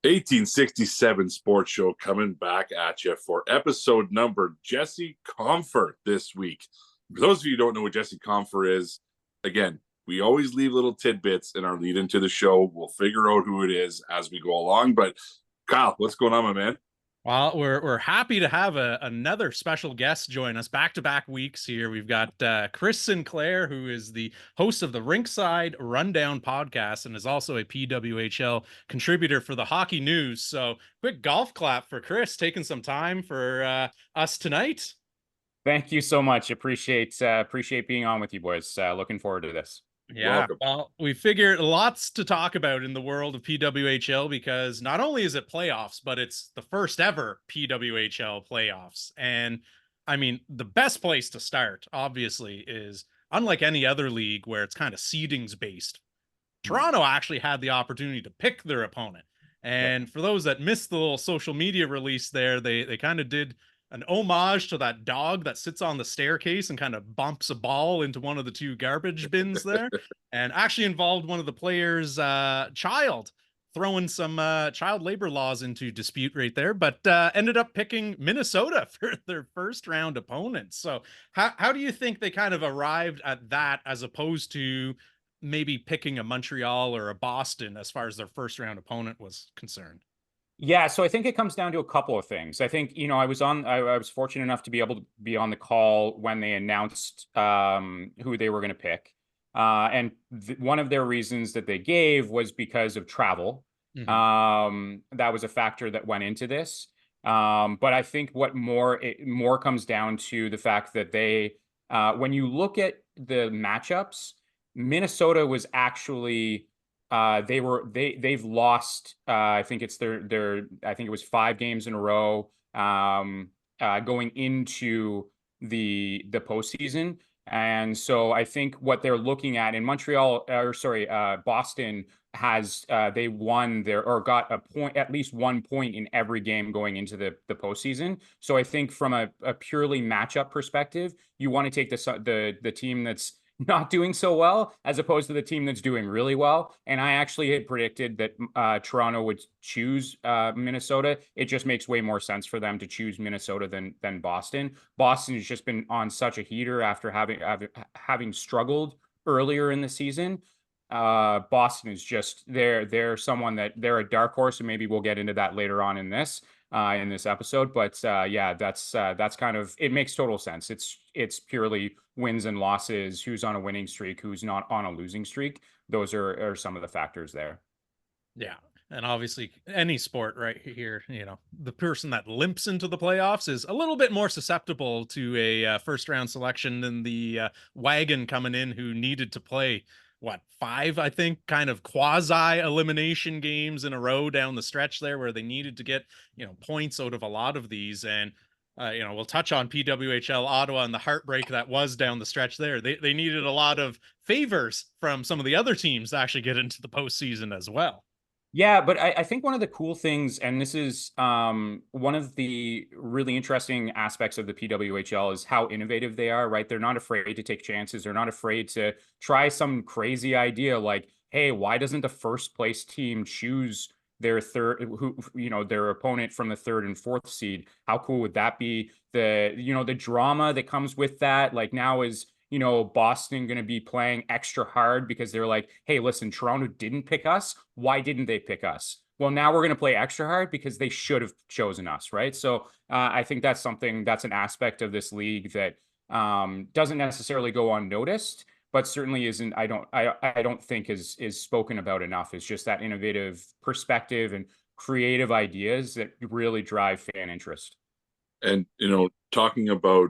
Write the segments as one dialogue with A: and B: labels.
A: 1867 Sports Show coming back at you for episode number Jesse Comfer this week. For those of you who don't know what Jesse Comfer is, again, we always leave little tidbits in our lead into the show. We'll figure out who it is as we go along. But Kyle, what's going on, my man?
B: Well, we're happy to have another special guest join us back-to-back weeks here. We've got Chris Sinclair, who is the host of the Rinkside Rundown podcast and is also a PWHL contributor for the Hockey News. So quick golf clap for Chris, taking some time for us tonight.
C: Thank you so much. Appreciate being on with you boys. Looking forward to this.
B: Yeah, welcome. Well, we figured lots to talk about in the world of PWHL because not only is it playoffs, but it's the first ever PWHL playoffs. And I mean, the best place to start, obviously, is unlike any other league where it's kind of seedings based. Toronto actually had the opportunity to pick their opponent. And for those that missed the little social media release there, they kind of did an homage to that dog that sits on the staircase and kind of bumps a ball into one of the two garbage bins there, and actually involved one of the players' child, throwing some child labor laws into dispute right there, but ended up picking Minnesota for their first round opponents. So how do you think they kind of arrived at that as opposed to maybe picking a Montreal or a Boston as far as their first round opponent was concerned?
C: Yeah, so I think it comes down to a couple of things. I think, I was fortunate enough to be able to be on the call when they announced who they were going to pick. And one of their reasons that they gave was because of travel. Mm-hmm. That was a factor that went into this. But I think what more comes down to the fact that they, when you look at the matchups, Minnesota was actually they've lost I think it's I think it was 5 games in a row going into the postseason. And so I think what they're looking at in Boston has they won or got a point, at least 1 point in every game going into the postseason. So I think from a purely matchup perspective, you want to take the team that's not doing so well as opposed to the team that's doing really well. And I actually had predicted that Toronto would choose Minnesota. It just makes way more sense for them to choose Minnesota than Boston. Boston has just been on such a heater after having struggled earlier in the season. Boston is just they're someone that they're a dark horse, and maybe we'll get into that later on in this episode. But yeah, that's kind of, it makes total sense. It's purely wins and losses, who's on a winning streak, who's not on a losing streak. Those are some of the factors there.
B: Yeah. And obviously any sport right here, the person that limps into the playoffs is a little bit more susceptible to a first round selection than the wagon coming in who needed to play 5, I think, kind of quasi elimination games in a row down the stretch there where they needed to get, points out of a lot of these. And, we'll touch on PWHL Ottawa and the heartbreak that was down the stretch there. They needed a lot of favors from some of the other teams to actually get into the postseason as well.
C: Yeah, but I think one of the cool things, and this is one of the really interesting aspects of the PWHL, is how innovative they are, right? They're not afraid to take chances. They're not afraid to try some crazy idea like, hey, why doesn't the first place team choose their their opponent from the 3rd and 4th seed? How cool would that be? The drama that comes with that, like now is, Boston going to be playing extra hard because they're like, hey, listen, Toronto didn't pick us. Why didn't they pick us? Well, now we're going to play extra hard because they should have chosen us, right? So I think that's an aspect of this league that doesn't necessarily go unnoticed, but certainly isn't, I don't think is spoken about enough. It's just that innovative perspective and creative ideas that really drive fan interest.
A: And, talking about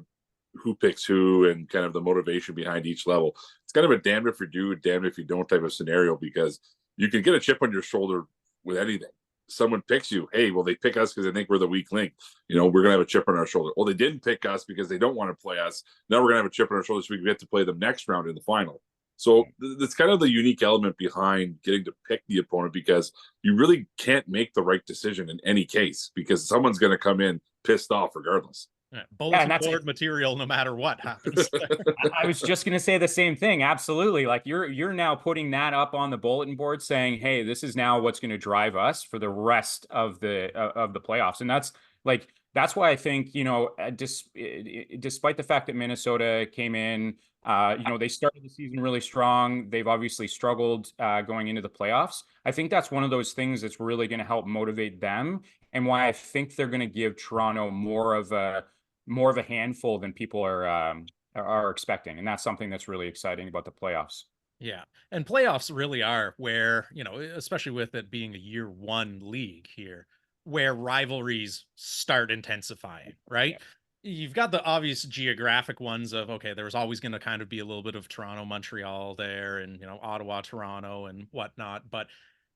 A: who picks who and kind of the motivation behind each level, it's kind of a damned if you do, damned if you don't type of scenario, because you can get a chip on your shoulder with anything. Someone picks you, hey, well, they pick us because they think we're the weak link. We're going to have a chip on our shoulder. Well, they didn't pick us because they don't want to play us. Now we're going to have a chip on our shoulder so we can get to play them next round in the final. So that's kind of the unique element behind getting to pick the opponent, because you really can't make the right decision in any case because someone's going to come in pissed off regardless.
B: Yeah,
C: Yeah, and
B: bulletin
C: that's
B: board material, no matter what happens.
C: I was just going to say the same thing. Absolutely. Like you're now putting that up on the bulletin board saying, "Hey, this is now what's going to drive us for the rest of the playoffs." And that's why I think, despite the fact that Minnesota came in, they started the season really strong. They've obviously struggled going into the playoffs. I think that's one of those things that's really going to help motivate them, and why I think they're going to give Toronto more of a handful than people are expecting. And that's something that's really exciting about the playoffs.
B: Yeah. And playoffs really are where, especially with it being a year one league here, where rivalries start intensifying, right? You've got the obvious geographic ones of, okay, there was always going to kind of be a little bit of Toronto, Montreal there, and, Ottawa, Toronto, and whatnot. But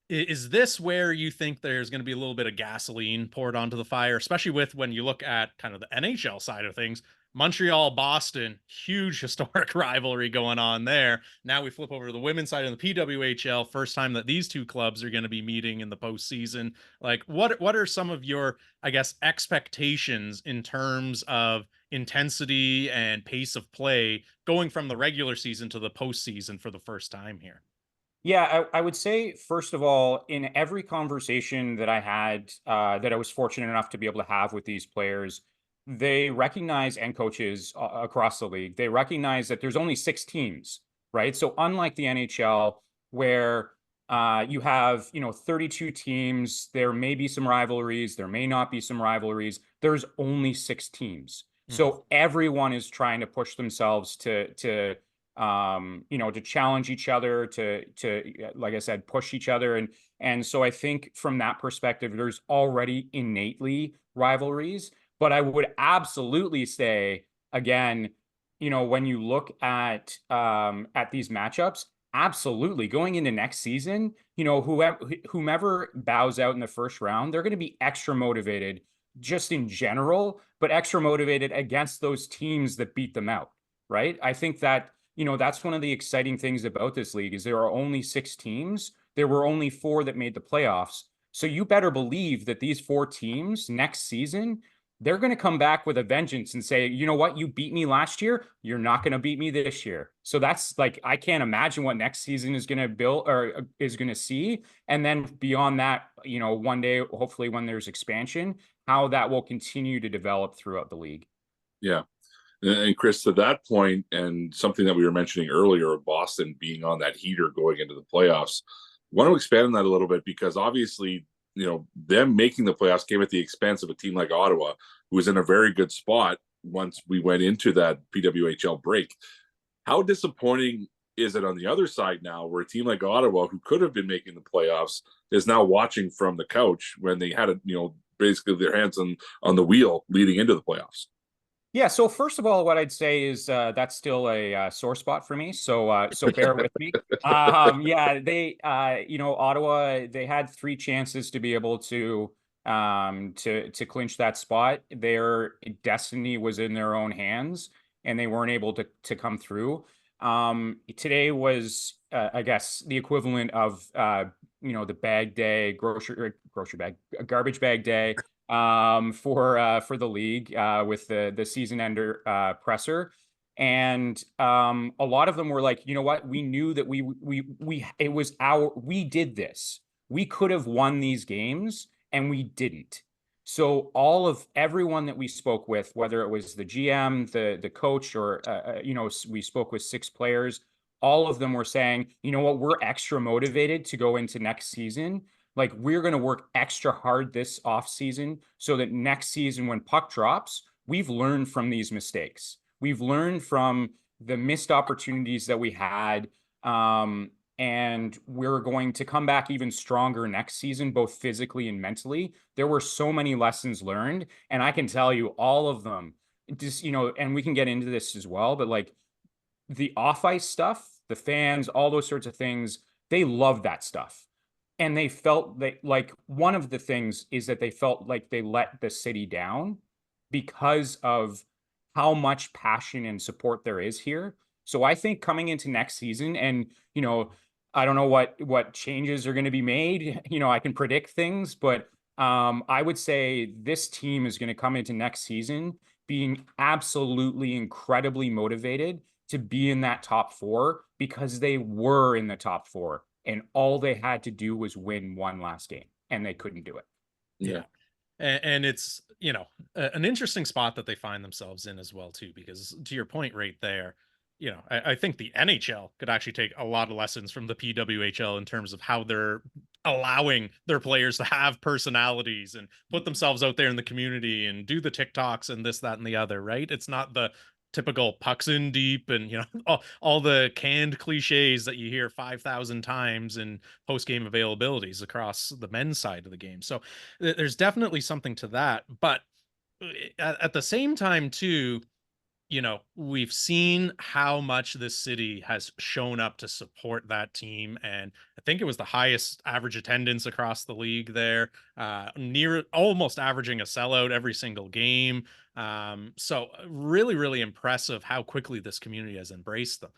B: is this where you think there's going to be a little bit of gasoline poured onto the fire, especially with when you look at kind of the NHL side of things? Montreal, Boston, huge historic rivalry going on there. Now we flip over to the women's side of the PWHL. First time that these two clubs are going to be meeting in the postseason. Like, what are some of your, I guess, expectations in terms of intensity and pace of play going from the regular season to the postseason for the first time here?
C: Yeah, I would say, first of all, in every conversation that I had, that I was fortunate enough to be able to have with these players, they recognize, and coaches across the league, they recognize that there's only 6 teams, right? So unlike the NHL, where you have 32 teams, there may be some rivalries, there may not be some rivalries. There's only 6 teams, so everyone is trying to push themselves to challenge each other, to like I said, push each other. And so I think from that perspective, there's already innately rivalries. But I would absolutely say, again, when you look at these matchups, absolutely going into next season, whomever bows out in the first round, they're going to be extra motivated just in general, but extra motivated against those teams that beat them out. Right. I think that that's one of the exciting things about this league is there are only 6 teams. There were only 4 that made the playoffs. So you better believe that these 4 teams next season, they're going to come back with a vengeance and say, you know what, you beat me last year, you're not going to beat me this year. So that's like, I can't imagine what next season is going to build or is going to see. And then beyond that, one day, hopefully when there's expansion, how that will continue to develop throughout the league.
A: Yeah. And Chris, to that point, and something that we were mentioning earlier of Boston being on that heater going into the playoffs, I want to expand on that a little bit, because obviously, them making the playoffs came at the expense of a team like Ottawa, who was in a very good spot once we went into that PWHL break. How disappointing is it on the other side now, where a team like Ottawa, who could have been making the playoffs, is now watching from the couch when they had, basically their hands on the wheel leading into the playoffs?
C: Yeah. So first of all, what I'd say is that's still a sore spot for me. So bear with me. Yeah, Ottawa, they had 3 chances to be able to clinch that spot. Their destiny was in their own hands, and they weren't able to come through. Today was, I guess, the equivalent of the bag day, garbage bag day. For the league with the season ender presser. And a lot of them were like, you know what, we knew that we did this. We could have won these games and we didn't. So everyone that we spoke with, whether it was the GM, the coach, or we spoke with 6 players, all of them were saying, you know what, we're extra motivated to go into next season. Like, we're going to work extra hard this offseason so that next season, when puck drops, we've learned from these mistakes. We've learned from the missed opportunities that we had. And we're going to come back even stronger next season, both physically and mentally. There were so many lessons learned. And I can tell you all of them, just, and we can get into this as well, but like the off-ice stuff, the fans, all those sorts of things, they love that stuff. And they felt one of the things is that they felt like they let the city down because of how much passion and support there is here. So I think coming into next season, and, I don't know what changes are going to be made. I can predict things, but I would say this team is going to come into next season being absolutely incredibly motivated to be in that top four because they were in the top four and all they had to do was win one last game and they couldn't do it.
B: Yeah. And it's, you know, an interesting spot that they find themselves in as well, too, because to your point right there, you know, I think the NHL could actually take a lot of lessons from the PWHL in terms of how they're allowing their players to have personalities and put themselves out there in the community and do the TikToks and this, that, and the other, right? It's not the typical pucks in deep and, you know, all the canned cliches that you hear 5,000 times in post-game availabilities across the men's side of the game. So there's definitely something to that. But at the same time, too, you know, we've seen how much this city has shown up to support that team. And I think it was the highest average attendance across the league there, near almost averaging a sellout every single game. So really, really impressive how quickly this community has embraced them.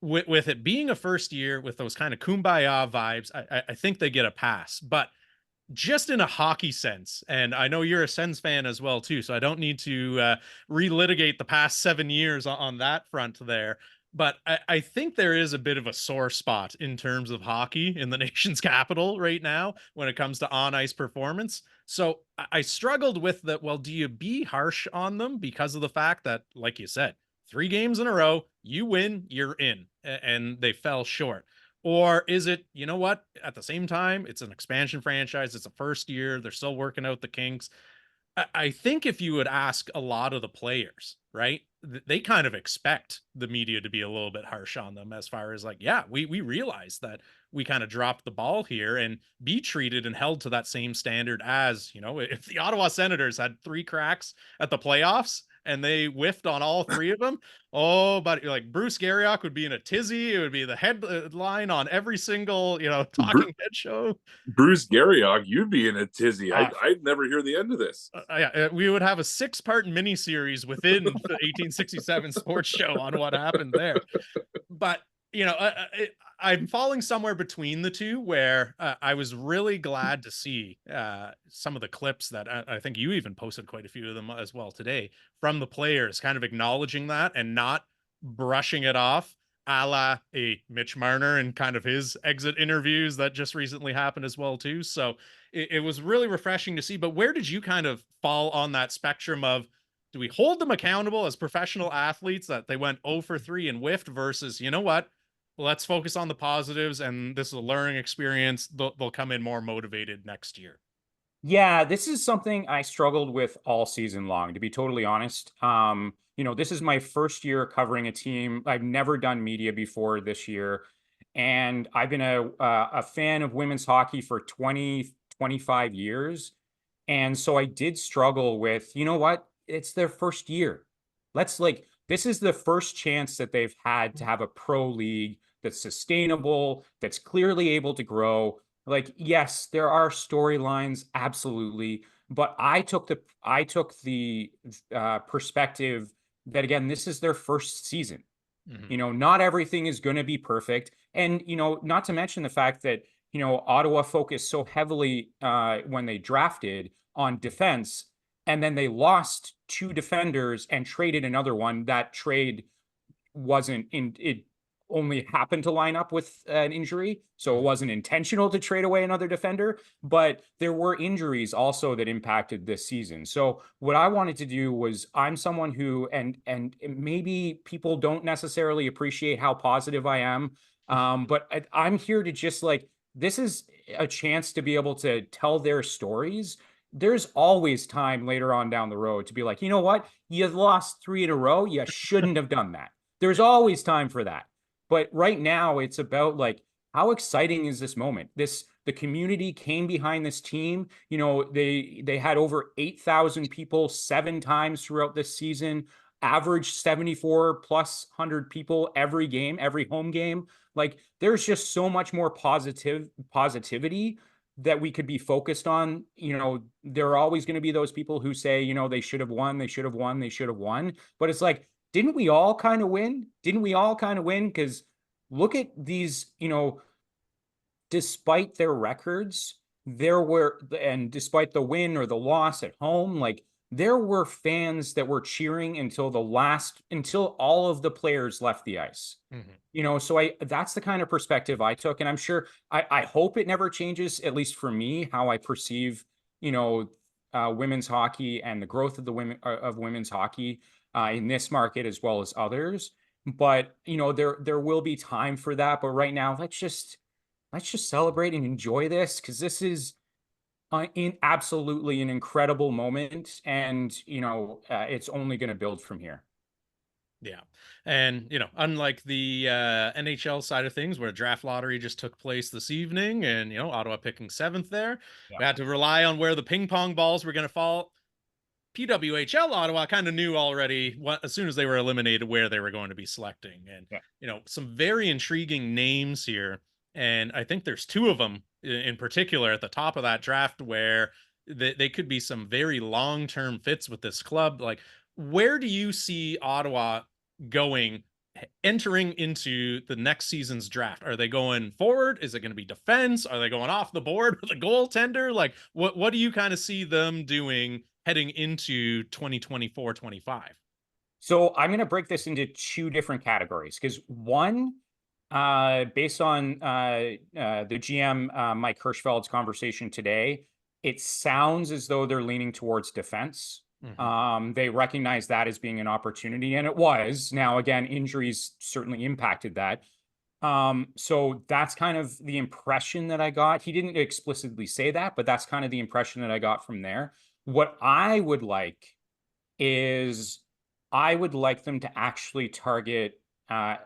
B: With it being a first year with those kind of kumbaya vibes, I think they get a pass. But just in a hockey sense, and I know you're a Sens fan as well too, so I don't need to relitigate the past 7 years on that front there. But I think there is a bit of a sore spot in terms of hockey in the nation's capital right now when it comes to on-ice performance. So I struggled with that. Well, do you be harsh on them because of the fact that, like you said, 3 games in a row, you win, you're in, and they fell short? Or is it, you know what, at the same time, it's an expansion franchise, it's a first year, they're still working out the kinks. I think if you would ask a lot of the players, right, they kind of expect the media to be a little bit harsh on them as far as like, yeah, we realize that we kind of dropped the ball here and be treated and held to that same standard as, you know, if the Ottawa Senators had 3 cracks at the playoffs and they whiffed on all 3 of them. Oh, but like Bruce Garriock would be in a tizzy. It would be the headline on every single, you know, talking head show.
A: Bruce Garriock, you'd be in a tizzy. I'd never hear the end of this.
B: Yeah, we would have a 6-part miniseries within the 1867 sports show on what happened there. But, you know, I'm falling somewhere between the two where I was really glad to see some of the clips that I think you even posted quite a few of them as well today from the players kind of acknowledging that and not brushing it off a la a Mitch Marner and kind of his exit interviews that just recently happened as well too. So it was really refreshing to see. But where did you kind of fall on that spectrum of, do we hold them accountable as professional athletes that they went 0 for 3 and whiffed versus, you know what, let's focus on the positives and this is a learning experience. They'll come in more motivated next year.
C: Yeah, this is something I struggled with all season long, to be totally honest. You know, this is my first year covering a team. I've never done media before this year. And I've been a fan of women's hockey for 20, 25 years. And so I did struggle with, you know what? It's their first year. This is the first chance that they've had to have a pro league that's sustainable, that's clearly able to grow. Like, yes, there are storylines, absolutely, but I took the perspective that, again, this is their first season.
B: Mhm.
C: You know, not everything is going to be perfect, and you know, not to mention the fact that, you know, Ottawa focused so heavily when they drafted on defense, and then they lost 2 defenders and traded another one. That trade wasn't in it only happened to line up with an injury, so it wasn't intentional to trade away another defender, but there were injuries also that impacted this season. So what I wanted to do was, I'm someone who, and maybe people don't necessarily appreciate how positive I am, but I'm here to just like, this is a chance to be able to tell their stories. There's always time later on down the road to be like, you know what, you lost 3 in a row, you shouldn't have done that. There's always time for that. But right now it's about like, how exciting is this moment? The community came behind this team. You know, they had over 8,000 people 7 times throughout this season, average 74 plus 100 people every game, every home game. Like, there's just so much more positivity that we could be focused on. You know, there are always going to be those people who say, you know, they should have won, they should have won, they should have won. But it's like, didn't we all kind of win? Didn't we all kind of win? Because look at these, you know, despite their records, and despite the win or the loss at home, like, there were fans that were cheering until all of the players left the ice. So that's the kind of perspective I took. And I'm sure, I hope it never changes, at least for me, how I perceive, women's hockey and the growth of women's hockey in this market as well as others. But, there will be time for that. But right now, let's just celebrate and enjoy this, because this is absolutely an incredible moment, and it's only going to build from here.
B: Yeah. And, unlike the NHL side of things, where draft lottery just took place this evening and, Ottawa picking 7th there, we had to rely on where the ping pong balls were going to fall. PWHL Ottawa kind of knew already as soon as they were eliminated where they were going to be selecting. And, some very intriguing names here. And I think there's 2 of them in particular at the top of that draft where they could be some very long-term fits with this club. Like, where do you see Ottawa entering into the next season's draft? Are they going forward? Is it going to be defense? Are they going off the board with a goaltender? Like, what do you kind of see them doing heading into 2024-25?
C: So I'm going to break this into 2 different categories, because one, based on the GM Mike Hirschfeld's conversation today, it sounds as though they're leaning towards defense. They recognize that as being an opportunity, and it was. Now, again, injuries certainly impacted that. So that's kind of the impression that I got. He didn't explicitly say that, but that's kind of the impression that I got from there. What I would like is, I would like them to actually target a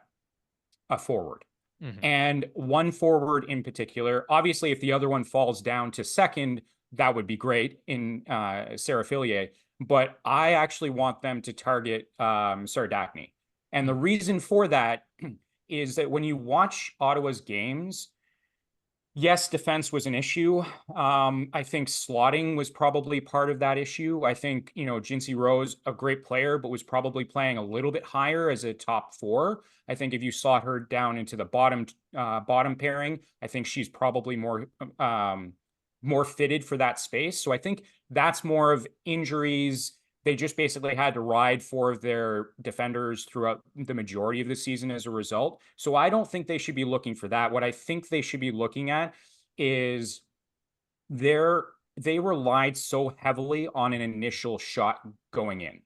C: forward. And one forward in particular. Obviously, if the other one falls down to second, that would be great in Sarah Fillier. But I actually want them to target Sardakny. And the reason for that is that when you watch Ottawa's games, yes, defense was an issue. I think slotting was probably part of that issue. I think, Jinsey Rose, a great player, but was probably playing a little bit higher as a top 4. I think if you slot her down into the bottom pairing, I think she's probably more fitted for that space. So I think that's more of injuries. They just basically had to ride 4 of their defenders throughout the majority of the season as a result. So I don't think they should be looking for that. What I think they should be looking at is they relied so heavily on an initial shot going in.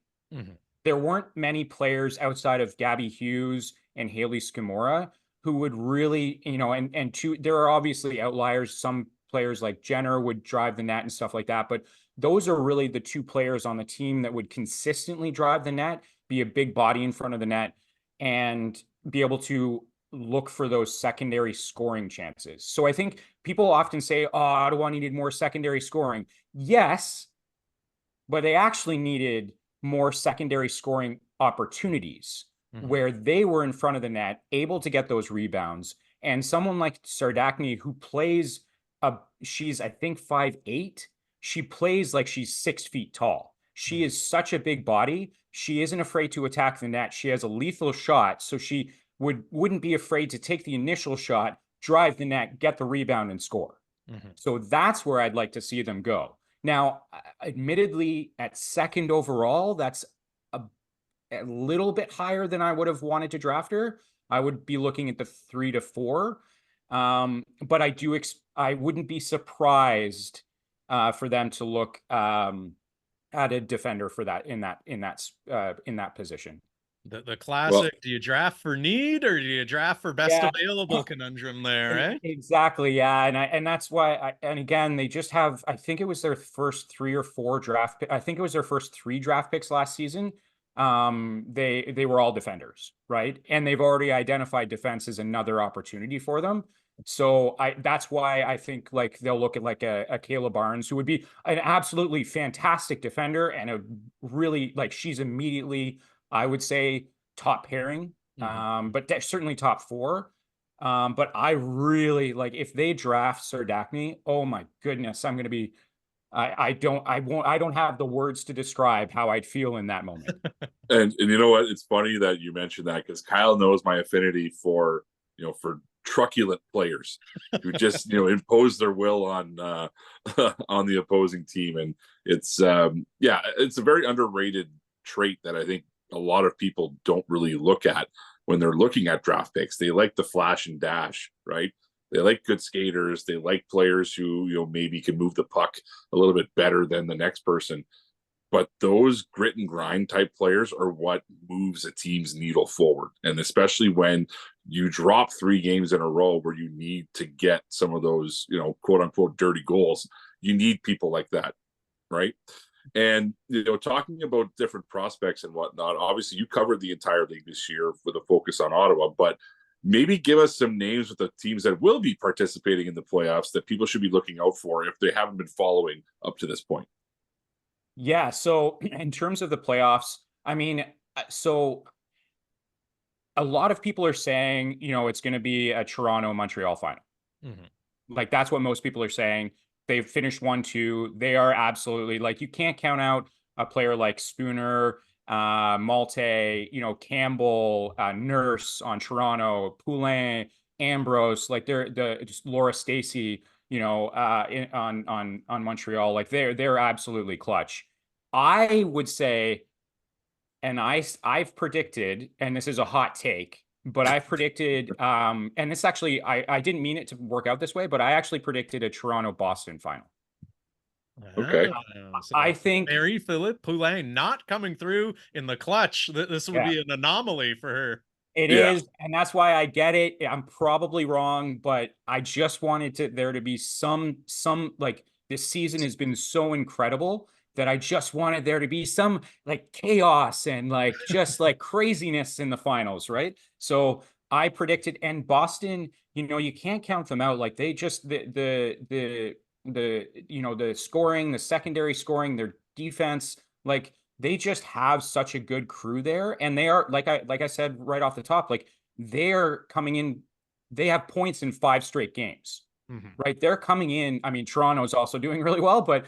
C: There weren't many players outside of Gabby Hughes and Haley Skimura who would really, there are obviously outliers. Some players like Jenner would drive the net and stuff like that, but those are really the 2 players on the team that would consistently drive the net, be a big body in front of the net, and be able to look for those secondary scoring chances. So I think people often say, oh, Ottawa needed more secondary scoring. Yes, but they actually needed more secondary scoring opportunities where they were in front of the net, able to get those rebounds. And someone like Sardakny, who plays, she's, I think, 5'8". She plays like she's 6 feet tall. She is such a big body. She isn't afraid to attack the net. She has a lethal shot, so she wouldn't be afraid to take the initial shot, drive the net, get the rebound, and score. So that's where I'd like to see them go. Now, admittedly, at 2nd overall, that's a little bit higher than I would have wanted to draft her. I would be looking at the 3 to 4. But I wouldn't be surprised for them to look at a defender for that in that position.
B: The classic, do you draft for need or do you draft for best available conundrum there, eh?
C: Exactly, yeah. And that's why and again, they just have, I think it was their first 3 or 4 draft I think it was their first 3 draft picks last season. They were all defenders, right? And they've already identified defense as another opportunity for them. So that's why I think like they'll look at like a Kayla Barnes, who would be an absolutely fantastic defender and a really, like, she's immediately, I would say, top pairing, but certainly top 4. But I really like, if they draft Sardakny, oh my goodness, I'm going to be, I don't have the words to describe how I'd feel in that moment.
A: And you know what? It's funny that you mentioned that, because Kyle knows my affinity for truculent players who just impose their will on on the opposing team. And it's it's a very underrated trait that I think a lot of people don't really look at when they're looking at draft picks. They like the flash and dash, right? They like good skaters. They like players who maybe can move the puck a little bit better than the next person. But those grit and grind type players are what moves a team's needle forward. And especially when you drop 3 games in a row where you need to get some of those, quote unquote, dirty goals, you need people like that, right? And, talking about different prospects and whatnot, obviously you covered the entire league this year with a focus on Ottawa, but maybe give us some names with the teams that will be participating in the playoffs that people should be looking out for if they haven't been following up to this point.
C: Yeah. So in terms of the playoffs, I mean, so a lot of people are saying, it's going to be a Toronto-Montreal final.
B: Mm-hmm.
C: Like, that's what most people are saying. They've finished 1-2. They are absolutely, like, you can't count out a player like Spooner, Malte, Campbell, Nurse on Toronto, Poulin, Ambrose, like just Laura Stacey, on Montreal. Like, they're absolutely clutch. I would say, and I've predicted, and this is a hot take, but I've predicted, and this actually, I didn't mean it to work out this way, but I actually predicted a Toronto-Boston final.
A: Okay.
B: So
C: I think
B: Marie-Philippe Poulin not coming through in the clutch. This would be an anomaly for her.
C: It is, and that's why I get it. I'm probably wrong, but I just wanted there to be some like, this season has been so incredible that I just wanted there to be some like chaos and like just like craziness in the finals, right? So I predicted, and Boston, you can't count them out. Like, they just the scoring, the secondary scoring, their defense, like, they just have such a good crew there. And they are, like I said right off the top, like, they're coming in, they have points in 5 straight games.
B: Mm-hmm.
C: Right, they're coming in. I mean, Toronto's also doing really well, but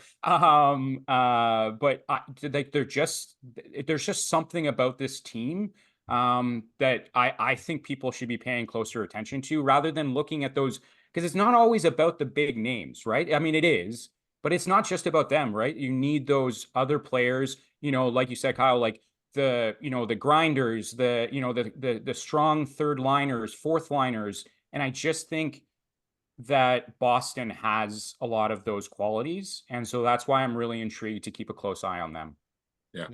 C: there's just something about this team that I think people should be paying closer attention to, rather than looking at those, because it's not always about the big names, right? I mean, it is, but it's not just about them, right? You need those other players, like you said, Kyle, like the grinders, the strong third liners, fourth liners, and I just think that Boston has a lot of those qualities. And so that's why I'm really intrigued to keep a close eye on them.
B: Yeah.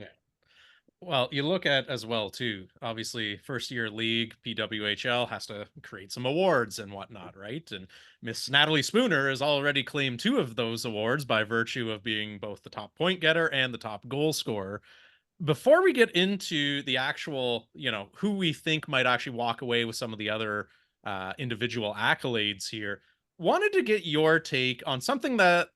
B: Well, you look at as well, too, obviously, first year league, PWHL has to create some awards and whatnot, right? And Miss Natalie Spooner has already claimed 2 of those awards by virtue of being both the top point getter and the top goal scorer. Before we get into the actual, who we think might actually walk away with some of the other individual accolades here, wanted to get your take on something that,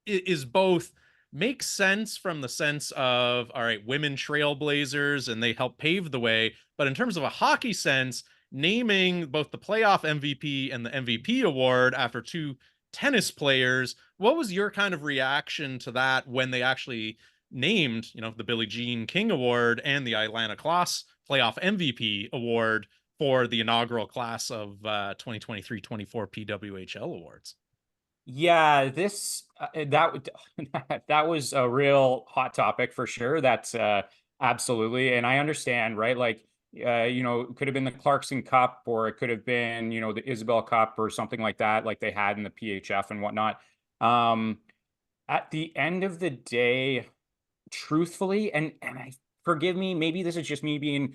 B: is both makes sense from the sense of, all right, women trailblazers and they help pave the way. But in terms of a hockey sense, naming both the playoff MVP and the MVP award after 2 tennis players, what was your kind of reaction to that when they actually named, the Billie Jean King Award and the Ilana Kloss playoff MVP award for the inaugural class of 2023-24 PWHL awards?
C: Yeah, that was a real hot topic for sure. That's absolutely, and I understand, right? Like, it could have been the Clarkson Cup, or it could have been, the Isabel Cup or something like that, like they had in the PHF and whatnot. At the end of the day, truthfully, and forgive me, maybe this is just me being,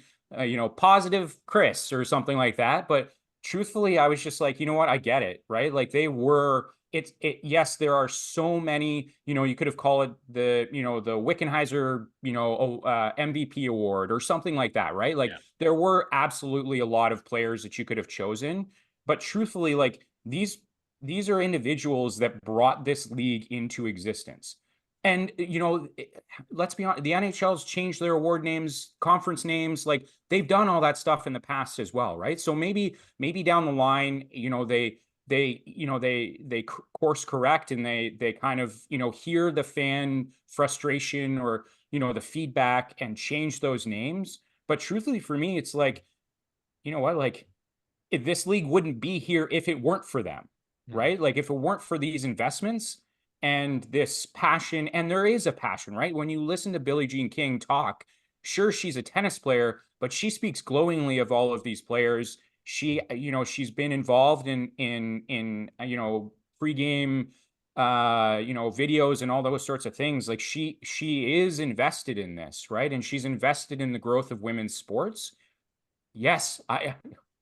C: positive Chris or something like that, but truthfully, I was just like, you know what, I get it, right? Like, they were. Yes, there are so many, you could have called it the Wickenheiser, MVP award or something like that, right? Like, there were absolutely a lot of players that you could have chosen, but truthfully, like, these are individuals that brought this league into existence. And, let's be honest, the NHL's changed their award names, conference names, like, they've done all that stuff in the past as well, right? So maybe down the line, they course correct, and they kind of, hear the fan frustration or, the feedback, and change those names. But truthfully, for me, it's like, you know what, like, this league wouldn't be here if it weren't for them,
B: Mhm.
C: right? Like if it weren't for these investments and this passion, and there is a passion, right? When you listen to Billie Jean King talk, sure, she's a tennis player, but she speaks glowingly of all of these players. She, she's been involved in pregame, videos and all those sorts of things. Like she is invested in this, right? And she's invested in the growth of women's sports. Yes,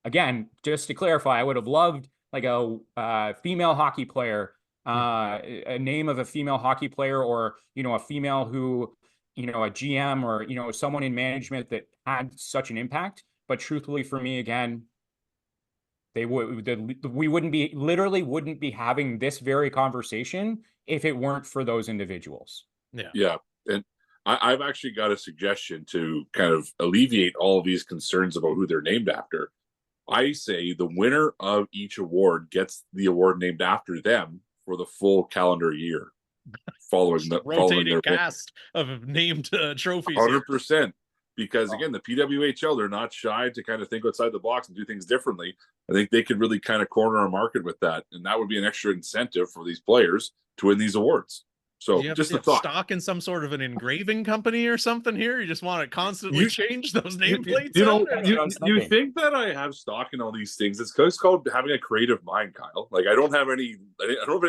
C: again, just to clarify, I would have loved like a female hockey player, a name of a female hockey player, or a female who, a GM, or someone in management that had such an impact. But truthfully, for me, again, we literally wouldn't be having this very conversation if it weren't for those individuals.
A: Yeah. And I've actually got a suggestion to kind of alleviate all of these concerns about who they're named after. I say the winner of each award gets the award named after them for the full calendar year following
B: rotating cast of named trophies.
A: 100%. Because again, the PWHL, they're not shy to kind of think outside the box and do things differently. I think they could really kind of corner our market with that. And that would be an extra incentive for these players to win these awards. So just a thought.
B: Stock in some sort of an engraving company or something here? You just want to constantly change those nameplates?
A: You think that I have stock in all these things. It's called having a creative mind, Kyle. Like I don't have any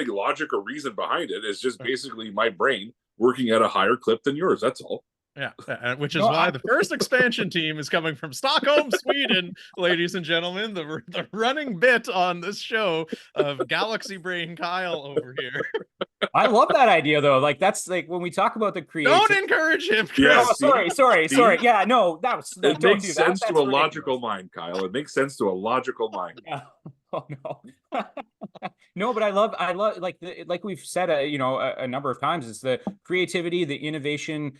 A: logic or reason behind it. It's just basically my brain working at a higher clip than yours. That's all.
B: Yeah, which is why the first expansion team is coming from Stockholm, Sweden, ladies and gentlemen. The running bit on this show of Galaxy Brain Kyle over here.
C: I love that idea, though. Like that's like when we talk about the creative.
B: Don't encourage him, Chris.
C: Yeah, sorry. Yeah, no, that was.
A: It makes sense to a logical mind, Kyle. It makes sense to a logical mind.
C: Yeah. Oh no. No, but I love like we've said a number of times, it's the creativity, the innovation,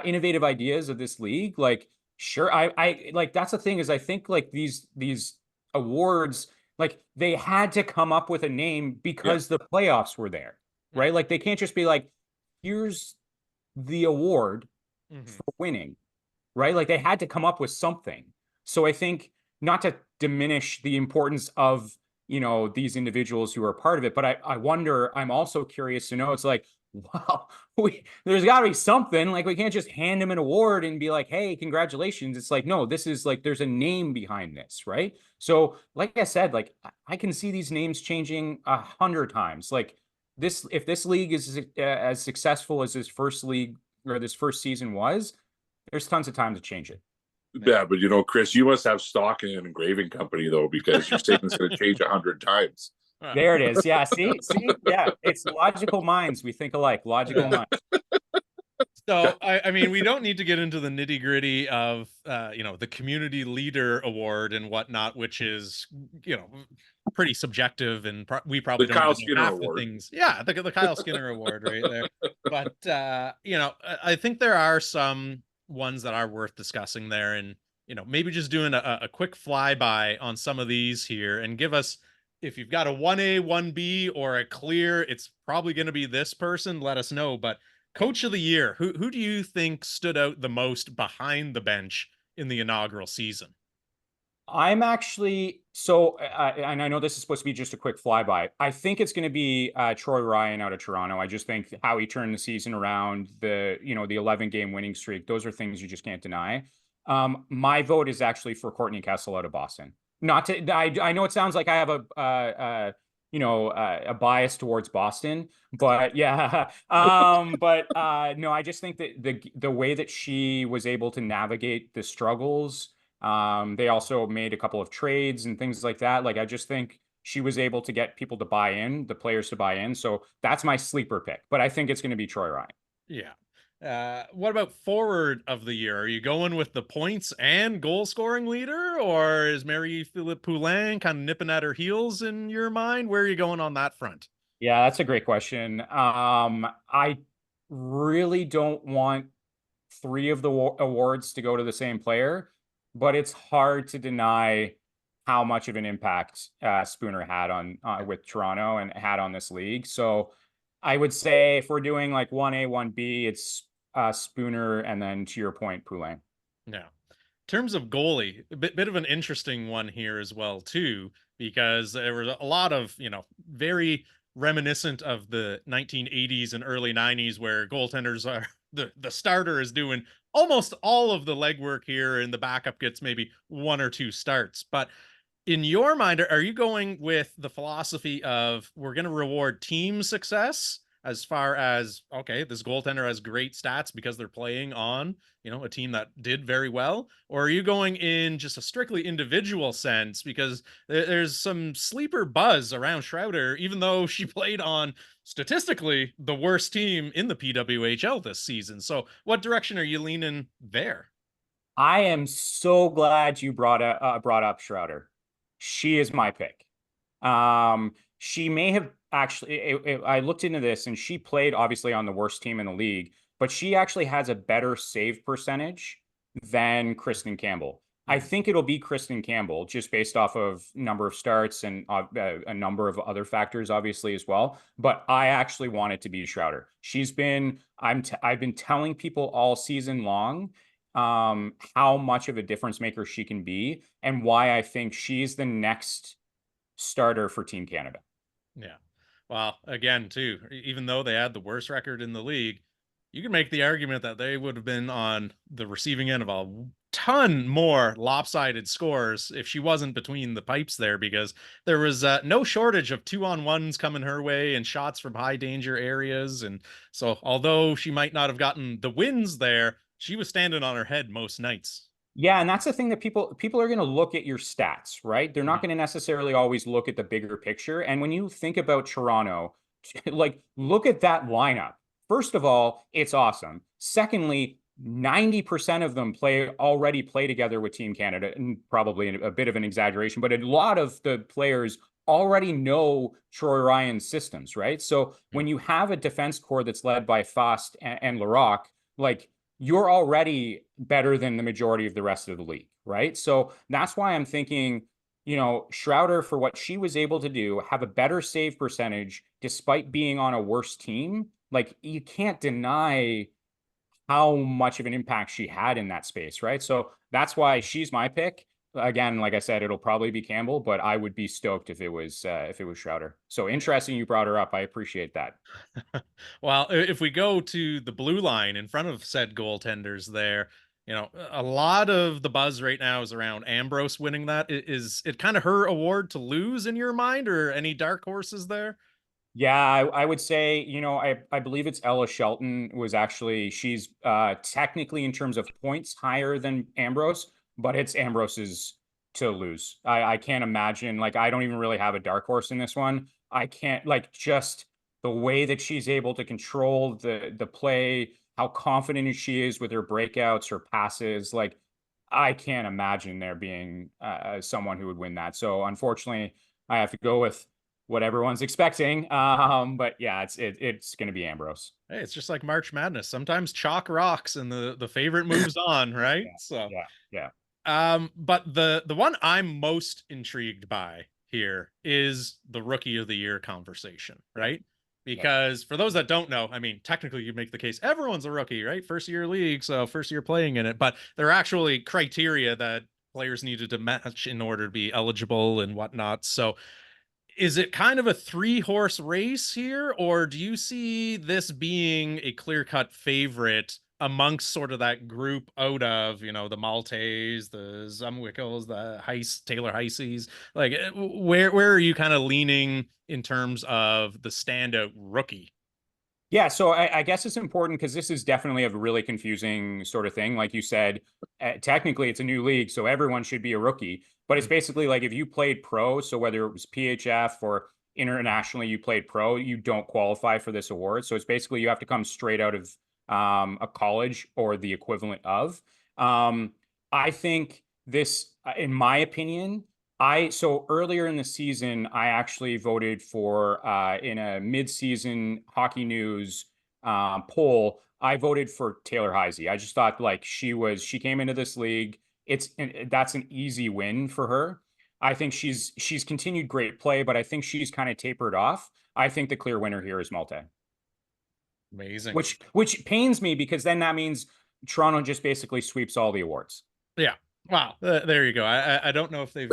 C: innovative ideas of this league. Like sure, I like that's the thing is I think like these awards, like they had to come up with a name because the playoffs were there, right? Like they can't just be like, here's the award for winning, right? Like they had to come up with something. So I think not to diminish the importance of these individuals who are part of it, but I wonder, I'm also curious to know, it's like, wow, there's got to be something. Like we can't just hand him an award and be like, hey, congratulations. It's like, no, this is like there's a name behind this, right? So like I said, like I can see these names changing 100 times. Like this, if this league is as successful as this first league or this first season was, there's tons of time to change it.
A: Yeah, but Chris, you must have stock in an engraving company though, because your statement's going to change 100 times.
C: There it is. Yeah. See, yeah, it's logical minds. We think alike. Logical minds.
B: So, I mean, we don't need to get into the nitty gritty of, the community leader award and whatnot, which is, pretty subjective, and we probably
A: the
B: don't
A: Kyle
B: know
A: Skinner
B: half
A: award.
B: The things. Yeah, the Kyle Skinner award right there. But I think there are some ones that are worth discussing there, and maybe just doing a quick flyby on some of these here, and give us, if you've got a 1A, 1B, or a clear, it's probably going to be this person, let us know. But coach of the year, who do you think stood out the most behind the bench in the inaugural season?
C: I'm actually and I know this is supposed to be just a quick flyby. I think it's going to be Troy Ryan out of Toronto. I just think how he turned the season around, the 11-game winning streak. Those are things you just can't deny. My vote is actually for Courtney Kessel out of Boston. Not to, I know it sounds like I have a bias towards Boston, but yeah. No, I just think that the way that she was able to navigate the struggles. They also made a couple of trades and things like that. Like, I just think she was able to get people to buy in, the players to buy in. So that's my sleeper pick, but I think it's going to be Troy Ryan.
B: Yeah. What about forward of the year? Are you going with the points and goal scoring leader, or is Marie-Philippe Poulin kind of nipping at her heels in your mind? Where are you going on that front?
C: Yeah, that's a great question. I really don't want 3 of the awards to go to the same player, but it's hard to deny how much of an impact Spooner had on with Toronto and had on this league. So I would say if we're doing like 1A, 1B, it's Spooner, and then to your point, Poulin.
B: Yeah. terms of goalie, a bit of an interesting one here as well too, because there was a lot of, very reminiscent of the 1980s and early 90s where goaltenders are the starter is doing almost all of the legwork here and the backup gets maybe one or two starts. But in your mind, are you going with the philosophy of we're going to reward team success as far as, okay, this goaltender has great stats because they're playing on, a team that did very well? Or are you going in just a strictly individual sense because there's some sleeper buzz around Schroeder, even though she played on statistically the worst team in the PWHL this season? So what direction are you leaning there?
C: I am so glad you brought up Schroeder. She is my pick. She may have actually, I looked into this and she played obviously on the worst team in the league, but she actually has a better save percentage than Kristen Campbell. I think it'll be Kristen Campbell just based off of number of starts and a number of other factors, obviously, as well. But I actually want it to be Schroeder. I've been telling people all season long how much of a difference maker she can be and why I think she's the next starter for Team Canada.
B: Yeah. Well, again, too, even though they had the worst record in the league, you can make the argument that they would have been on the receiving end of a ton more lopsided scores if she wasn't between the pipes there, because there was no shortage of 2-on-1s coming her way and shots from high danger areas. And so although she might not have gotten the wins there, she was standing on her head most nights.
C: Yeah, and that's the thing that people are going to look at your stats, right? They're not going to necessarily always look at the bigger picture. And when you think about Toronto, like look at that lineup. First of all, it's awesome. Secondly, 90% of them already play together with Team Canada, and probably a bit of an exaggeration, but a lot of the players already know Troy Ryan's systems, right? So when you have a defense core that's led by Fost and Larocque, like you're already better than the majority of the rest of the league, right? So that's why I'm thinking, Schroeder, for what she was able to do, have a better save percentage despite being on a worse team. Like you can't deny how much of an impact she had in that space, right? So that's why she's my pick. Again, like I said, it'll probably be Campbell, but I would be stoked if it was Schroeder. So interesting you brought her up. I appreciate that.
B: Well, if we go to the blue line in front of said goaltenders there, a lot of the buzz right now is around Ambrose winning that. Is it kind of her award to lose in your mind, or any dark horses there?
C: Yeah, I would say, I believe it's Ella Shelton she's technically in terms of points higher than Ambrose, but it's Ambrose's to lose. I can't imagine, like, I don't even really have a dark horse in this one. I can't, like, just the way that she's able to control the play, how confident she is with her breakouts, her passes, like, I can't imagine there being someone who would win that. So unfortunately, I have to go with what everyone's expecting. But yeah, it's going to be Ambrose.
B: Hey, it's just like March Madness. Sometimes chalk rocks and the favorite moves on, right?
C: Yeah,
B: So
C: yeah.
B: But the one I'm most intrigued by here is the rookie of the year conversation, right? Because for those that don't know, I mean, technically you make the case everyone's a rookie, right? First year league, so first year playing in it, but there are actually criteria that players needed to match in order to be eligible and whatnot. So is it kind of a 3-horse race here, or do you see this being a clear-cut favorite amongst sort of that group out of, the Maltese, the Zumwickels, the Taylor Heises? Like, where are you kind of leaning in terms of the standout rookie?
C: Yeah, so I guess it's important because this is definitely a really confusing sort of thing. Like you said, technically it's a new league, so everyone should be a rookie. But it's basically like if you played pro, so whether it was PHF or internationally you played pro, you don't qualify for this award. So it's basically you have to come straight out of a college or the equivalent of. I think this, in my opinion, so earlier in the season, I actually voted for in a mid-season Hockey News poll. I voted for Taylor Heisey. I just thought like she came into this league. That's an easy win for her. I think she's continued great play, but I think she's kind of tapered off. I think the clear winner here is Malte.
B: Amazing.
C: Which pains me because then that means Toronto just basically sweeps all the awards.
B: Yeah. Wow, there you go. I don't know if they've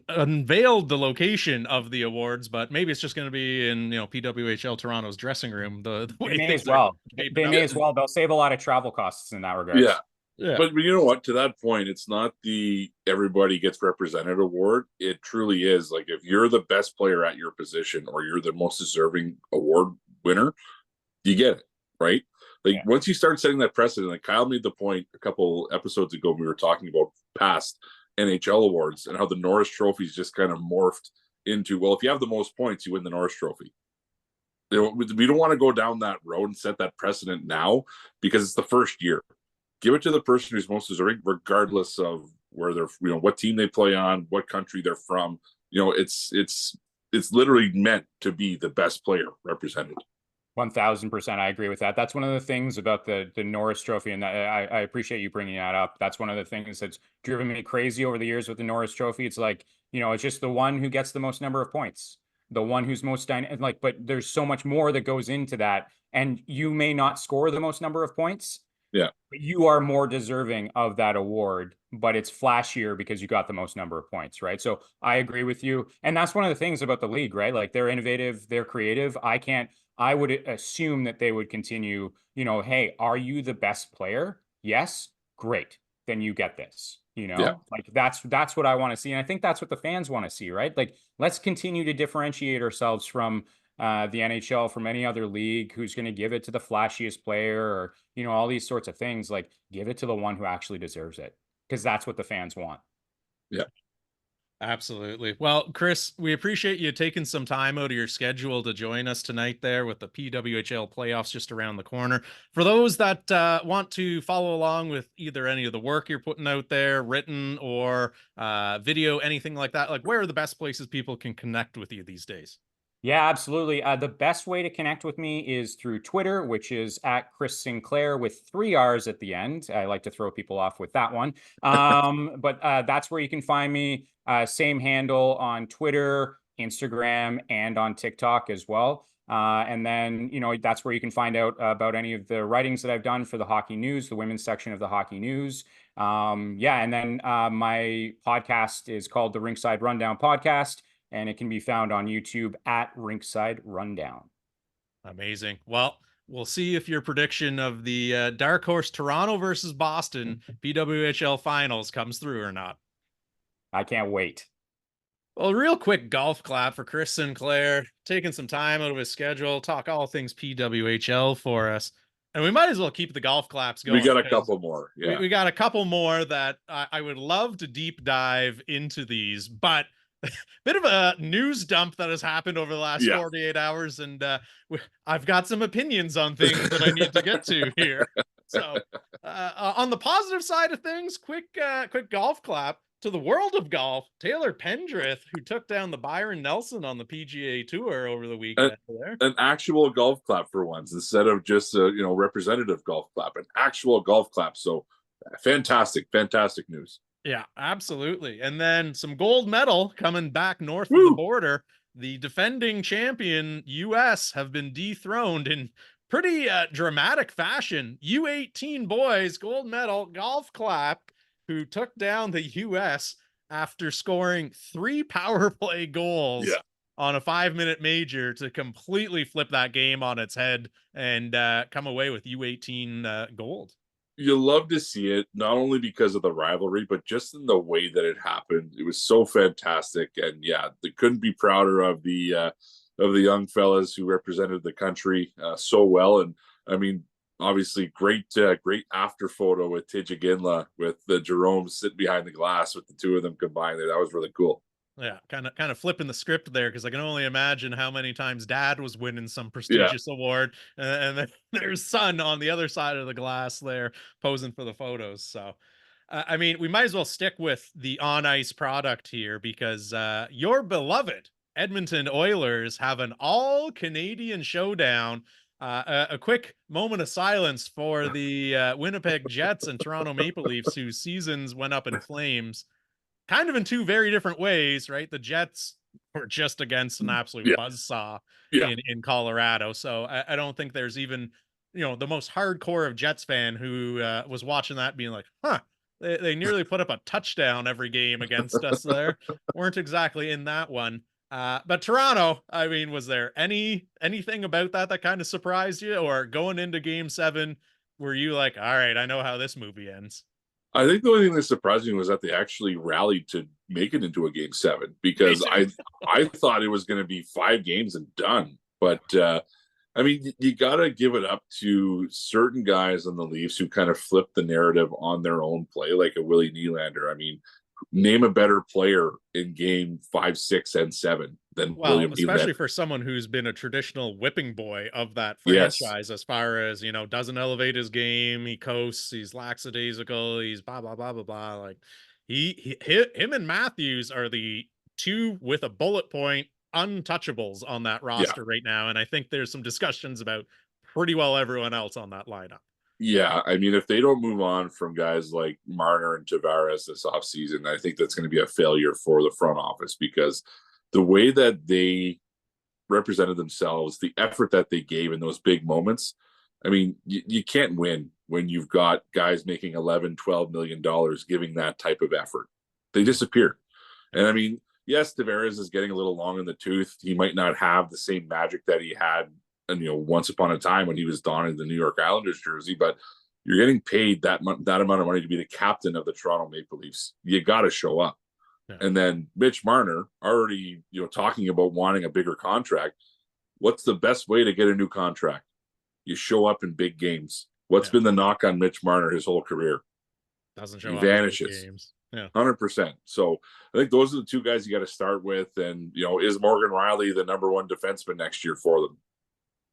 B: unveiled the location of the awards, but maybe it's just going to be in PWHL Toronto's dressing room. The
C: They
B: way
C: may
B: things
C: as
B: are
C: well.
B: shaping
C: They
B: up.
C: may as well. They'll save a lot of travel costs in that
A: Yeah.
C: regards.
B: Yeah,
A: But you know what? To that point, it's not the everybody gets represented award. It truly is like if you're the best player at your position or you're the most deserving award winner, you get it, right? Like
C: Yeah.
A: once you start setting that precedent, like Kyle made the point a couple episodes ago, we were talking about past NHL awards and how the Norris trophies just kind of morphed into, well, if you have the most points, you win the Norris trophy. We don't want to go down that road and set that precedent now because it's the first year. Give it to the person who's most deserving, regardless of where they're, what team they play on, what country they're from. It's literally meant to be the best player represented.
C: 1000%. I agree with that. That's one of the things about the Norris Trophy, and I appreciate you bringing that up. That's one of the things that's driven me crazy over the years with the Norris Trophy. It's like, it's just the one who gets the most number of points, the one who's most dynamic. But there's so much more that goes into that, and you may not score the most number of points.
A: Yeah,
C: but you are more deserving of that award, but it's flashier because you got the most number of points, right? So I agree with you, and that's one of the things about the league, right? Like they're innovative, they're creative. I would assume that they would continue, hey, are you the best player? Yes, great. Then you get this,
A: Yeah.
C: like that's what I want to see. And I think that's what the fans want to see, right? Like, let's continue to differentiate ourselves from the NHL, from any other league who's going to give it to the flashiest player or, all these sorts of things. Like, give it to the one who actually deserves it, because that's what the fans want.
A: Yeah.
B: Absolutely. Well, Chris, we appreciate you taking some time out of your schedule to join us tonight there with the PWHL playoffs just around the corner. For those that want to follow along with either any of the work you're putting out there, written or video, anything like that, like where are the best places people can connect with you these days?
C: Yeah, absolutely. The best way to connect with me is through Twitter, which is at Chris Sinclair with 3 R's at the end. I like to throw people off with that one. But that's where you can find me. Same handle on Twitter, Instagram, and on TikTok as well. And then, that's where you can find out about any of the writings that I've done for the Hockey News, the women's section of the Hockey News. Yeah, and then my podcast is called the Rinkside Rundown Podcast, and it can be found on YouTube at Rinkside Rundown.
B: Amazing. Well, we'll see if your prediction of the dark horse Toronto versus Boston PWHL finals comes through or not.
C: I can't wait.
B: Well, real quick golf clap for Chris Sinclair, taking some time out of his schedule, talk all things PWHL for us. And we might as well keep the golf claps going.
A: We got a couple more. Yeah.
B: We got a couple more that I would love to deep dive into these, but bit of a news dump that has happened over the last 48 hours. And I've got some opinions on things that I need to get to here. So on the positive side of things, quick golf clap to the world of golf, Taylor Pendrith, who took down the Byron Nelson on the PGA Tour over the weekend.
A: An actual golf clap for once, instead of just a representative golf clap, an actual golf clap. So fantastic news.
B: Yeah, absolutely. And then some gold medal coming back north of the border. The defending champion US have been dethroned in pretty dramatic fashion. U18 boys gold medal golf clap, who took down the US after scoring 3 power play goals on a 5-minute major to completely flip that game on its head and come away with U18 gold.
A: You love to see it, not only because of the rivalry, but just in the way that it happened. It was so fantastic, and yeah, they couldn't be prouder of the young fellas who represented the country so well. And I mean, obviously, great after photo with Tidja Ginla with the Jerome sitting behind the glass with the two of them combined. That was really cool.
B: Yeah, kind of flipping the script there, because I can only imagine how many times Dad was winning some prestigious award, and then there's son on the other side of the glass there posing for the photos. So, I mean, we might as well stick with the on ice product here, because your beloved Edmonton Oilers have an all Canadian showdown. A quick moment of silence for the Winnipeg Jets and Toronto Maple Leafs, whose seasons went up in flames, kind of in 2 very different ways, right? The Jets were just against an absolute buzzsaw in Colorado. So I don't think there's even, the most hardcore of Jets fan who was watching that being like, huh, They nearly put up a touchdown every game against us there. Weren't exactly in that one. But Toronto, I mean, was there anything about that kind of surprised you? Or going into game 7, were you like, all right, I know how this movie ends?
A: I think the only thing that surprised me was that they actually rallied to make it into a game 7, because I thought it was going to be 5 games and done. But I mean, you got to give it up to certain guys on the Leafs who kind of flipped the narrative on their own play, like a Willie Nylander. I mean, name a better player in game 5, 6, and 7 than William
B: especially
A: Nylander.
B: For someone who's been a traditional whipping boy of that
A: Yes.
B: franchise, as far as, doesn't elevate his game, he coasts, he's lackadaisical, he's blah blah blah blah blah. Like him and Matthews are the 2 with a bullet point untouchables on that roster right now, and I think there's some discussions about pretty well everyone else on that lineup.
A: Yeah, I mean, if they don't move on from guys like Marner and Tavares this offseason, I think that's going to be a failure for the front office, because the way that they represented themselves, the effort that they gave in those big moments, I mean, you can't win when you've got guys making $11-12 million giving that type of effort. They disappear. And I mean, yes, Tavares is getting a little long in the tooth. He might not have the same magic that he had, and once upon a time when he was donning the New York Islanders jersey, but you're getting paid that amount of money to be the captain of the Toronto Maple Leafs. You got to show up. Yeah. And then Mitch Marner already, talking about wanting a bigger contract. What's the best way to get a new contract? You show up in big games. What's been the knock on Mitch Marner his whole career?
B: Doesn't show
A: he
B: up
A: vanishes.
B: In games. Yeah,
A: 100%. So I think those are the 2 guys you got to start with. And is Morgan Riley the number 1 defenseman next year for them?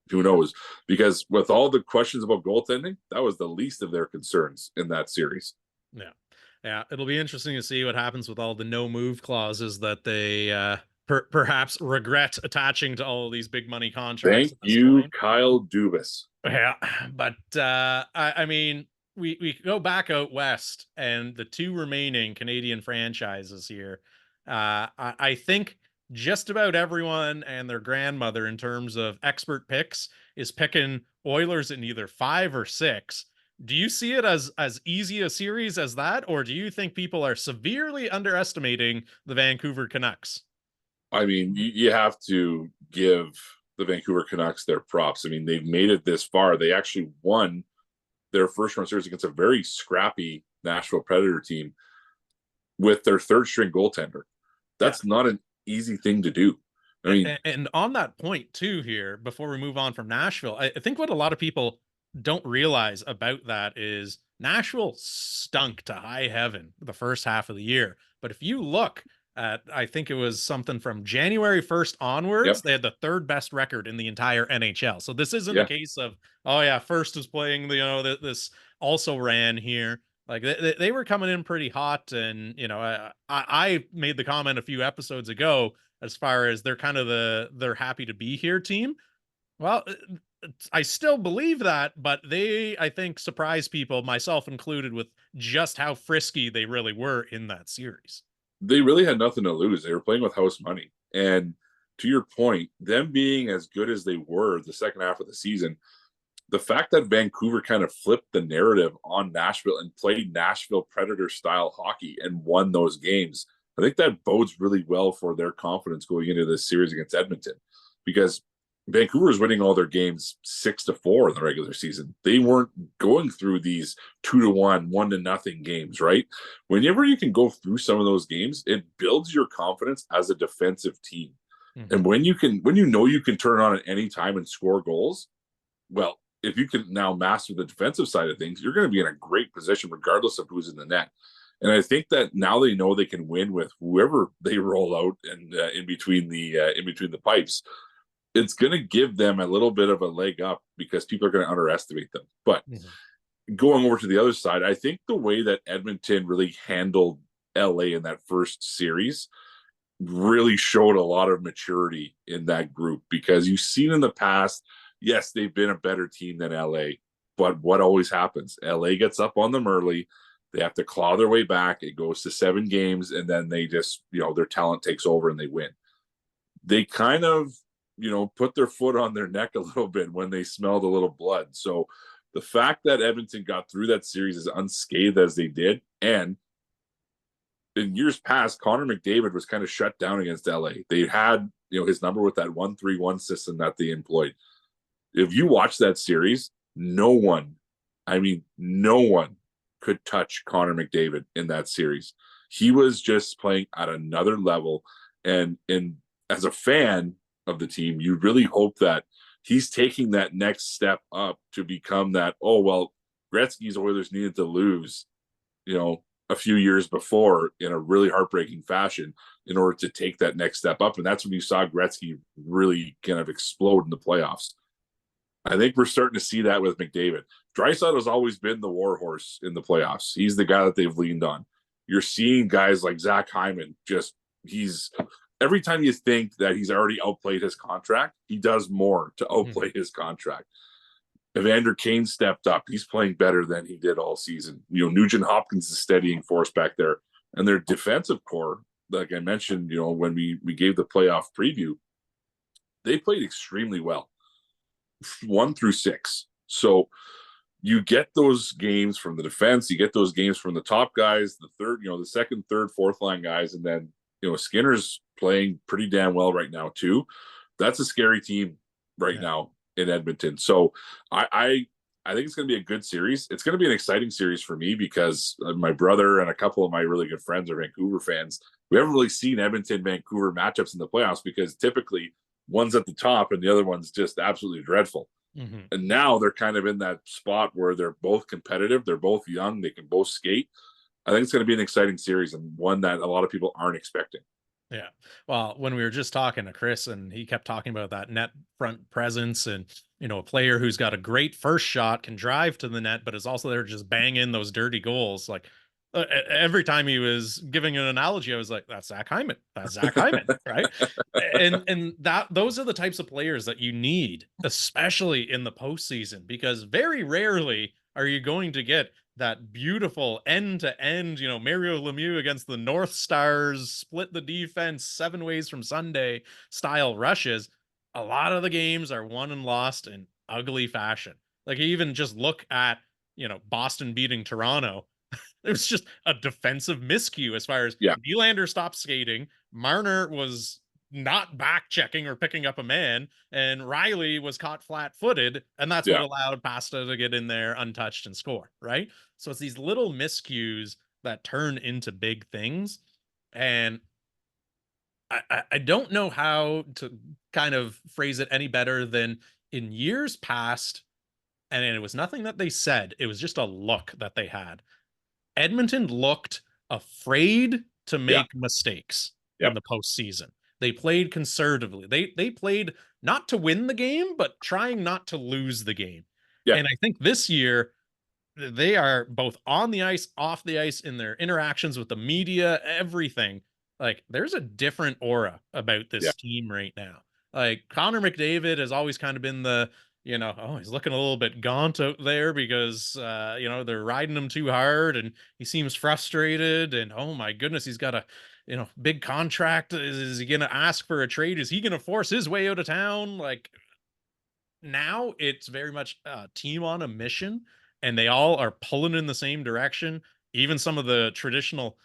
A: Who knows? Because with all the questions about goaltending, that was the least of their concerns in that series.
B: Yeah, it'll be interesting to see what happens with all the no move clauses that they perhaps regret attaching to all of these big money contracts.
A: Thank you, Kyle Dubas.
B: Yeah, but I mean, we go back out west, and the 2 remaining Canadian franchises here. I think just about everyone and their grandmother, in terms of expert picks, is picking Oilers in either 5 or 6. Do you see it as easy a series as that, or do you think people are severely underestimating the Vancouver Canucks?
A: I mean, you have to give the Vancouver Canucks their props. I mean, they've made it this far. They actually won their first round series against a very scrappy Nashville Predator team with their 3rd string goaltender. That's not an easy thing to do. I mean,
B: and on that point too, here, before we move on from Nashville, I think what a lot of people don't realize about that is Nashville stunk to high heaven the first half of the year. But if you look at, I think it was something from January 1st onwards, they had the 3rd best record in the entire NHL. So this isn't a case of, oh yeah, first is playing the, this also ran here. Like they were coming in pretty hot. And, I made the comment a few episodes ago, as far as they're kind of they're happy to be here team. Well, I still believe that, but they, I think, surprised people, myself included, with just how frisky they really were in that series.
A: They really had nothing to lose. They were playing with house money. And to your point, them being as good as they were the second half of the season, the fact that Vancouver kind of flipped the narrative on Nashville and played Nashville Predator style hockey and won those games, I think that bodes really well for their confidence going into this series against Edmonton, because Vancouver is winning all their games 6-4 in the regular season. They weren't going through these 2-1, 1-0 games, right? Whenever you can go through some of those games, it builds your confidence as a defensive team. Mm-hmm. And when you can turn on at any time and score goals, well, if you can now master the defensive side of things, you're going to be in a great position regardless of who's in the net. And I think that now they know they can win with whoever they roll out and in between the pipes. It's going to give them a little bit of a leg up because people are going to underestimate them. But going over to the other side, I think the way that Edmonton really handled LA in that first series really showed a lot of maturity in that group, because you've seen in the past, yes, they've been a better team than LA, but what always happens? LA gets up on them early. They have to claw their way back. It goes to 7 games, and then they just, their talent takes over and they win. They kind of, put their foot on their neck a little bit when they smelled a little blood. So The fact that Edmonton got through that series as unscathed as they did, and in years past, Connor McDavid was kind of shut down against LA. They had, his number with that 1-3-1 system that they employed. If you watch that series, no one could touch Connor McDavid in that series. He was just playing at another level. And as a fan of the team, you really hope that he's taking that next step up to become that, Gretzky's Oilers needed to lose, a few years before in a really heartbreaking fashion in order to take that next step up. And that's when you saw Gretzky really kind of explode in the playoffs. I think we're starting to see that with McDavid. Draisaitl has always been the warhorse in the playoffs. He's the guy that they've leaned on. You're seeing guys like Zach Hyman, every time you think that he's already outplayed his contract, he does more to outplay his contract. Evander Kane stepped up. He's playing better than he did all season. Nugent Hopkins is steadying force back there. And their defensive core, like I mentioned, when we gave the playoff preview, they played extremely well, 1 through 6. So you get those games from the defense, you get those games from the top guys, the third, the second, third, fourth line guys, and then Skinner's playing pretty damn well right now too. That's a scary team right now in Edmonton. So I think it's going to be a good series. It's going to be an exciting series for me because my brother and a couple of my really good friends are Vancouver fans. We haven't really seen Edmonton-Vancouver matchups in the playoffs because typically one's at the top and the other one's just absolutely dreadful. And now they're kind of in that spot where they're both competitive. They're both young. They can both skate. I think it's going to be an exciting series and one that a lot of people aren't expecting.
B: Yeah. Well, when we were just talking to Chris and he kept talking about that net front presence and, a player who's got a great first shot, can drive to the net, but is also there to just bang in those dirty goals. Like every time he was giving an analogy, I was like, that's Zach Hyman. That's Zach Hyman. Right. And those are the types of players that you need, especially in the postseason, because very rarely are you going to get that beautiful end-to-end, Mario Lemieux against the North Stars, split the defense 7 ways from Sunday style rushes. A lot of the games are won and lost in ugly fashion. Like even just look at, Boston beating Toronto. It was just a defensive miscue as far as Nylander stopped skating. Marner was not back checking or picking up a man, and Riley was caught flat-footed, and that's what allowed Pasta to get in there untouched and score, right? So it's these little miscues that turn into big things, and I don't know how to kind of phrase it any better than in years past, and it was nothing that they said, it was just a look that they had. Edmonton looked afraid to make mistakes in the postseason. They played conservatively. They played not to win the game, but trying not to lose the game. And I think this year they are both on the ice, off the ice, in their interactions with the media, everything. Like there's a different aura about this team right now. Like Connor McDavid has always kind of been the, he's looking a little bit gaunt out there because, they're riding him too hard and he seems frustrated and, oh my goodness, he's got a, big contract. Is he going to ask for a trade? Is he going to force his way out of town? Like now it's very much a team on a mission and they all are pulling in the same direction. Even some of the traditional,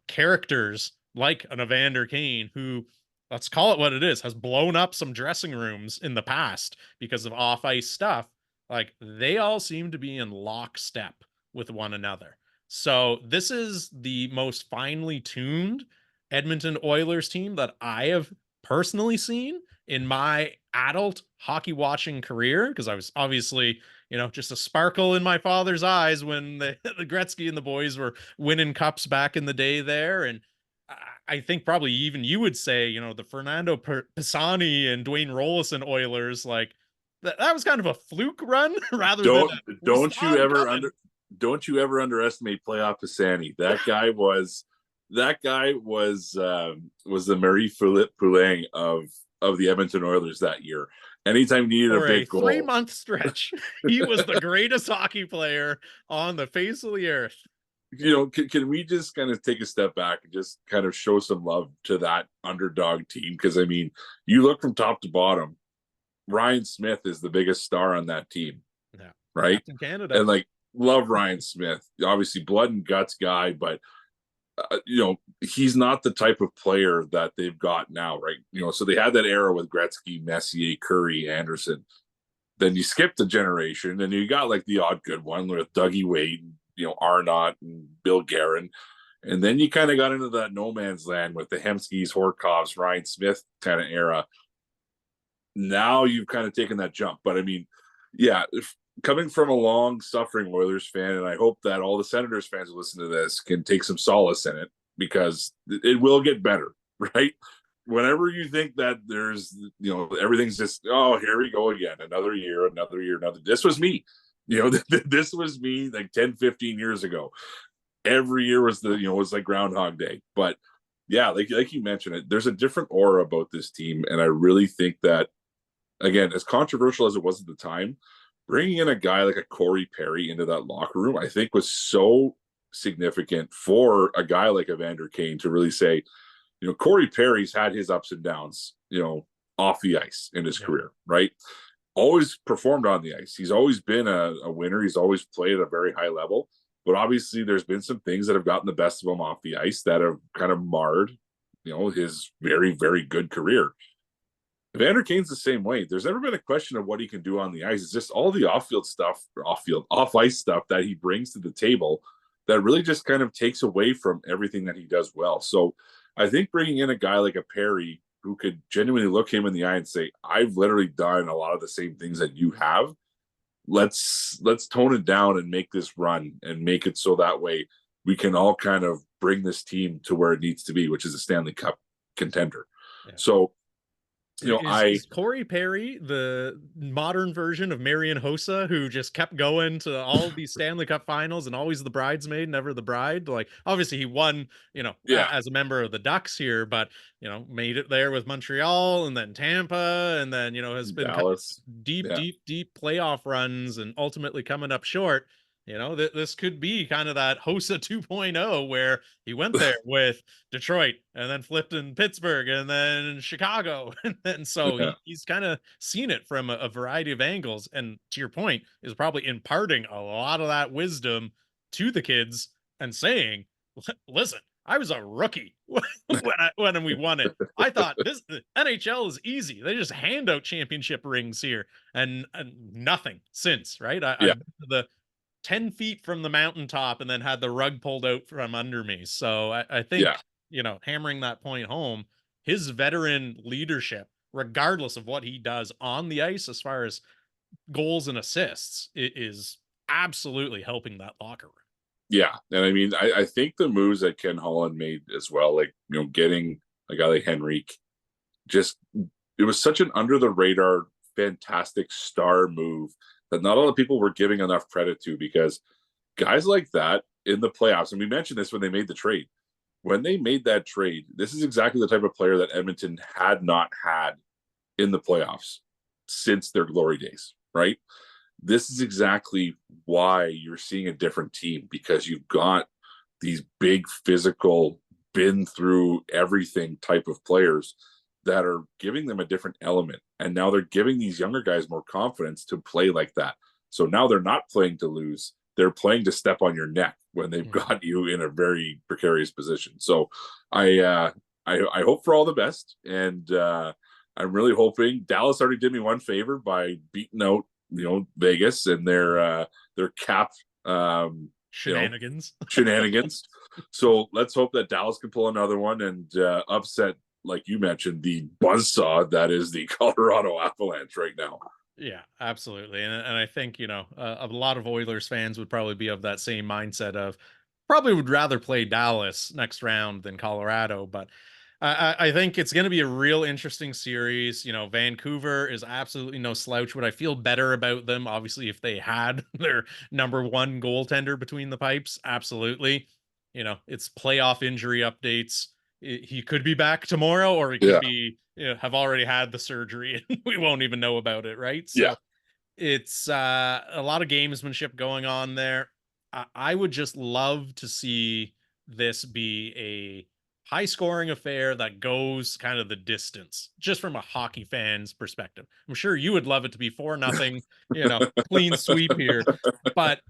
B: characters like an Evander Kane, who, let's call it what it is, has blown up some dressing rooms in the past because of off-ice stuff. Like they all seem to be in lockstep with one another. So this is the most finely tuned Edmonton Oilers team that I have personally seen in my adult hockey watching career, because I was obviously, just a sparkle in my father's eyes when the Gretzky and the boys were winning cups back in the day there. And I think probably even you would say, the Fernando Pisani and Dwayne Rollison Oilers, like that was kind of a fluke run rather than
A: don't you ever underestimate playoff Pisani. That guy was the Marie-Philippe Poulin of the Edmonton Oilers that year. Anytime you needed a big goal,
B: 3-month stretch, he was the greatest hockey player on the face of the earth.
A: Can we just kind of take a step back and just kind of show some love to that underdog team? Because, I mean, you look from top to bottom, Ryan Smith is the biggest star on that team.
B: Yeah.
A: right?
B: Captain Canada.
A: And like, love Ryan Smith, obviously blood and guts guy, but he's not the type of player that they've got now, right? So they had that era with Gretzky, Messier, Curry, Anderson. Then you skipped a generation, and you got like the odd good one with Dougie Wade, Arnott and Bill Guerin. And then you kind of got into that no man's land with the Hemskys, Horkovs, Ryan Smith kind of era. Now you've kind of taken that jump. But I mean, yeah, coming from a long suffering Oilers fan, and I hope that all the Senators fans who listen to this can take some solace in it, because it will get better, right? Whenever you think that there's, everything's just, oh, here we go again, another year. This was me. This was me like 10, 15 years ago. Every year was was like Groundhog Day. But yeah, like you mentioned it, there's a different aura about this team. And I really think that, again, as controversial as it was at the time, bringing in a guy like a Corey Perry into that locker room, I think was so significant for a guy like Evander Kane to really say, Corey Perry's had his ups and downs, off the ice in his career, right? Always performed on the ice. He's always been a winner. He's always played at a very high level. But obviously, there's been some things that have gotten the best of him off the ice that have kind of marred, his very, very good career. Evander Kane's the same way. There's never been a question of what he can do on the ice. It's just all the off ice stuff that he brings to the table that really just kind of takes away from everything that he does well. So I think bringing in a guy like a Perry who could genuinely look him in the eye and say, I've literally done a lot of the same things that you have. Let's tone it down and make this run and make it so that way we can all kind of bring this team to where it needs to be, which is a Stanley Cup contender. Yeah. So,
B: is Corey Perry the modern version of Marian Hossa, who just kept going to all of these Stanley Cup finals and always the bridesmaid, never the bride? Like, obviously he won, as a member of the Ducks here, but, made it there with Montreal and then Tampa, and then, has been
A: Dallas.
B: Deep playoff runs and ultimately coming up short. This could be kind of that Hossa 2.0 where he went there with Detroit and then flipped in Pittsburgh and then Chicago. And so he's kind of seen it from a variety of angles. And to your point, is probably imparting a lot of that wisdom to the kids and saying, listen, I was a rookie when we won it. I thought the NHL is easy. They just hand out championship rings here and nothing since, right? I the 10 feet from the mountaintop and then had the rug pulled out from under me. So I think, hammering that point home, his veteran leadership, regardless of what he does on the ice, as far as goals and assists, it is absolutely helping that locker room.
A: Yeah. And I mean, I think the moves that Ken Holland made as well, like, getting a guy like Henrique, it was such an under the radar, fantastic star move that not a lot of people were giving enough credit to, because guys like that in the playoffs, and we mentioned this when they made the trade, when they made that trade, this is exactly the type of player that Edmonton had not had in the playoffs since their glory days, right? This is exactly why you're seeing a different team, because you've got these big physical, been through everything type of players that are giving them a different element. And now they're giving these younger guys more confidence to play like that. So now they're not playing to lose. They're playing to step on your neck when they've got you in a very precarious position. So I hope for all the best. And I'm really hoping Dallas already did me one favor by beating out, Vegas and their cap
B: shenanigans.
A: Shenanigans. So let's hope that Dallas can pull another one and upset, like you mentioned, the buzzsaw that is the Colorado Avalanche right now.
B: Yeah, absolutely. And I think, a lot of Oilers fans would probably be of that same mindset of probably would rather play Dallas next round than Colorado. But I think it's going to be a real interesting series. Vancouver is absolutely no slouch. Would I feel better about them? Obviously, if they had their number one goaltender between the pipes, absolutely. It's playoff injury updates. He could be back tomorrow, or he could be have already had the surgery and we won't even know about it, right? So it's a lot of gamesmanship going on there. I would just love to see this be high scoring affair that goes kind of the distance, just from a hockey fan's perspective. I'm sure you would love it to be 4-0, clean sweep here, but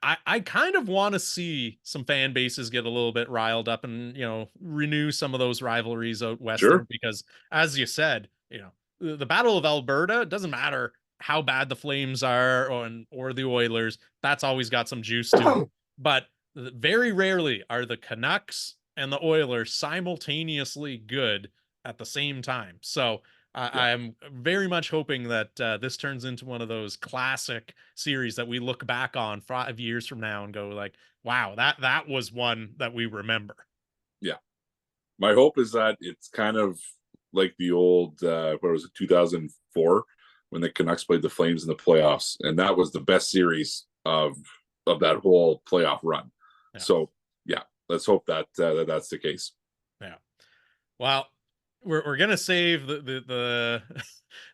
B: I kind of want to see some fan bases get a little bit riled up and, renew some of those rivalries out western
A: Sure.
B: because, as you said, the Battle of Alberta, it doesn't matter how bad the Flames are or the Oilers, that's always got some juice to it. But very rarely are the Canucks and the Oilers simultaneously good at the same time. So
A: Yeah.
B: I'm very much hoping that this turns into one of those classic series that we look back on 5 years from now and go like, wow, that was one that we remember.
A: Yeah. My hope is that it's kind of like the old, what was it, 2004, when the Canucks played the Flames in the playoffs, and that was the best series of that whole playoff run.
B: Yeah.
A: So yeah, let's hope that that's the case.
B: Yeah. Well, we're gonna save the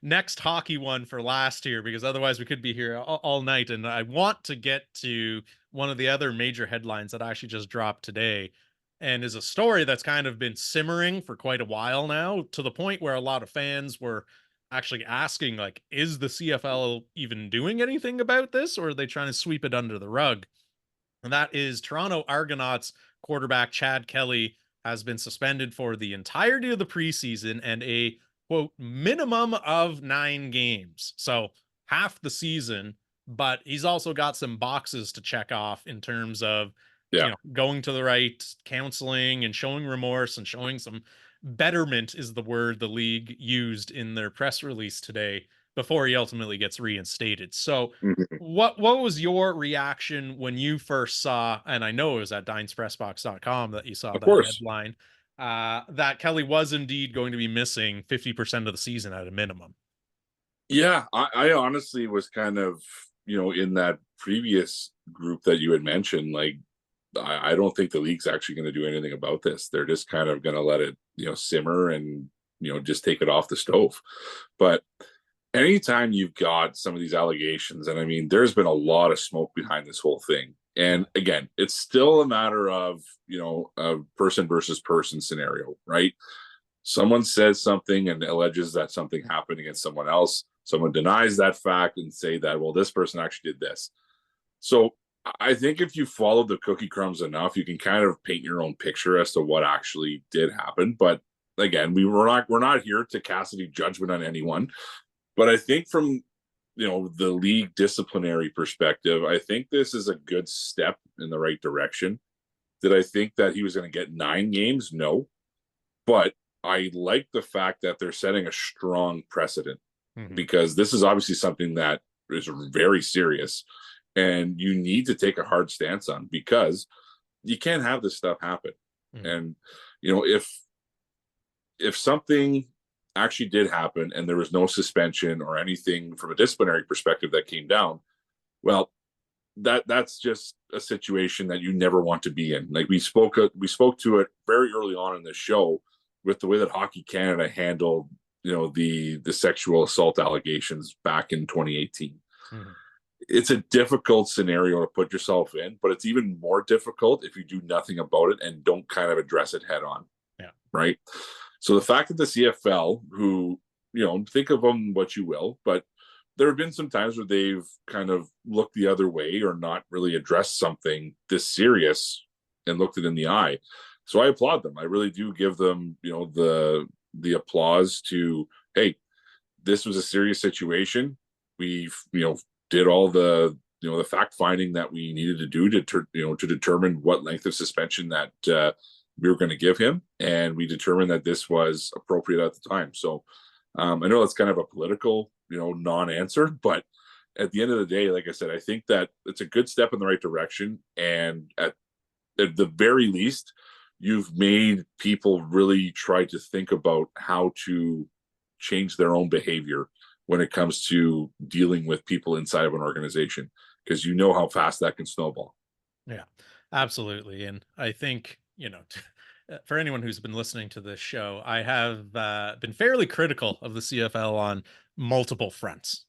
B: next hockey one for last here because otherwise we could be here all night. And I want to get to one of the other major headlines that actually just dropped today, and is a story that's kind of been simmering for quite a while now, to the point where a lot of fans were actually asking, like, is the CFL even doing anything about this, or are they trying to sweep it under the rug? And that is Toronto Argonauts quarterback Chad Kelly has been suspended for the entirety of the preseason and a quote minimum of 9 games. So half the season, but he's also got some boxes to check off in terms of, going to the right counseling and showing remorse and showing some betterment is the word the league used in their press release today before he ultimately gets reinstated. So
A: Mhm.
B: what was your reaction when you first saw, and I know it was at dinespressbox.com that you saw
A: Of
B: that
A: course.
B: headline, that Kelly was indeed going to be missing 50% of the season at a minimum?
A: Yeah, I honestly was kind of, in that previous group that you had mentioned. Like, I don't think the league's actually going to do anything about this. They're just kind of going to let it, simmer and, just take it off the stove. But anytime you've got some of these allegations, and I mean, there's been a lot of smoke behind this whole thing. And again, it's still a matter of, a person versus person scenario, right? Someone says something and alleges that something happened against someone else. Someone denies that fact and say that, well, this person actually did this. So I think if you follow the cookie crumbs enough, you can kind of paint your own picture as to what actually did happen. But again, we're not here to cast any judgment on anyone. But I think from the league disciplinary perspective, I think this is a good step in the right direction. Did I think that he was going to get 9 games? No. But I like the fact that they're setting a strong precedent, because this is obviously something that is very serious and you need to take a hard stance on, because you can't have this stuff happen. And if something actually did happen and there was no suspension or anything from a disciplinary perspective that came down, well, that's just a situation that you never want to be in. Like we spoke to it very early on in the show with the way that Hockey Canada handled the sexual assault allegations back in 2018. It's a difficult scenario to put yourself in, but it's even more difficult if you do nothing about it and don't kind of address it head on.
B: Yeah.
A: Right. So the fact that the CFL, who, think of them what you will, but there have been some times where they've kind of looked the other way or not really addressed something this serious and looked it in the eye. So I applaud them. I really do give them, the applause to, hey, this was a serious situation. We've, did all the, the fact finding that we needed to do to determine what length of suspension that we were going to give him. And we determined that this was appropriate at the time. So I know that's kind of a political, non-answer, but at the end of the day, like I said, I think that it's a good step in the right direction. And at the very least, you've made people really try to think about how to change their own behavior when it comes to dealing with people inside of an organization, because how fast that can snowball.
B: Yeah, absolutely. And I think, for anyone who's been listening to this show, I have been fairly critical of the CFL on multiple fronts.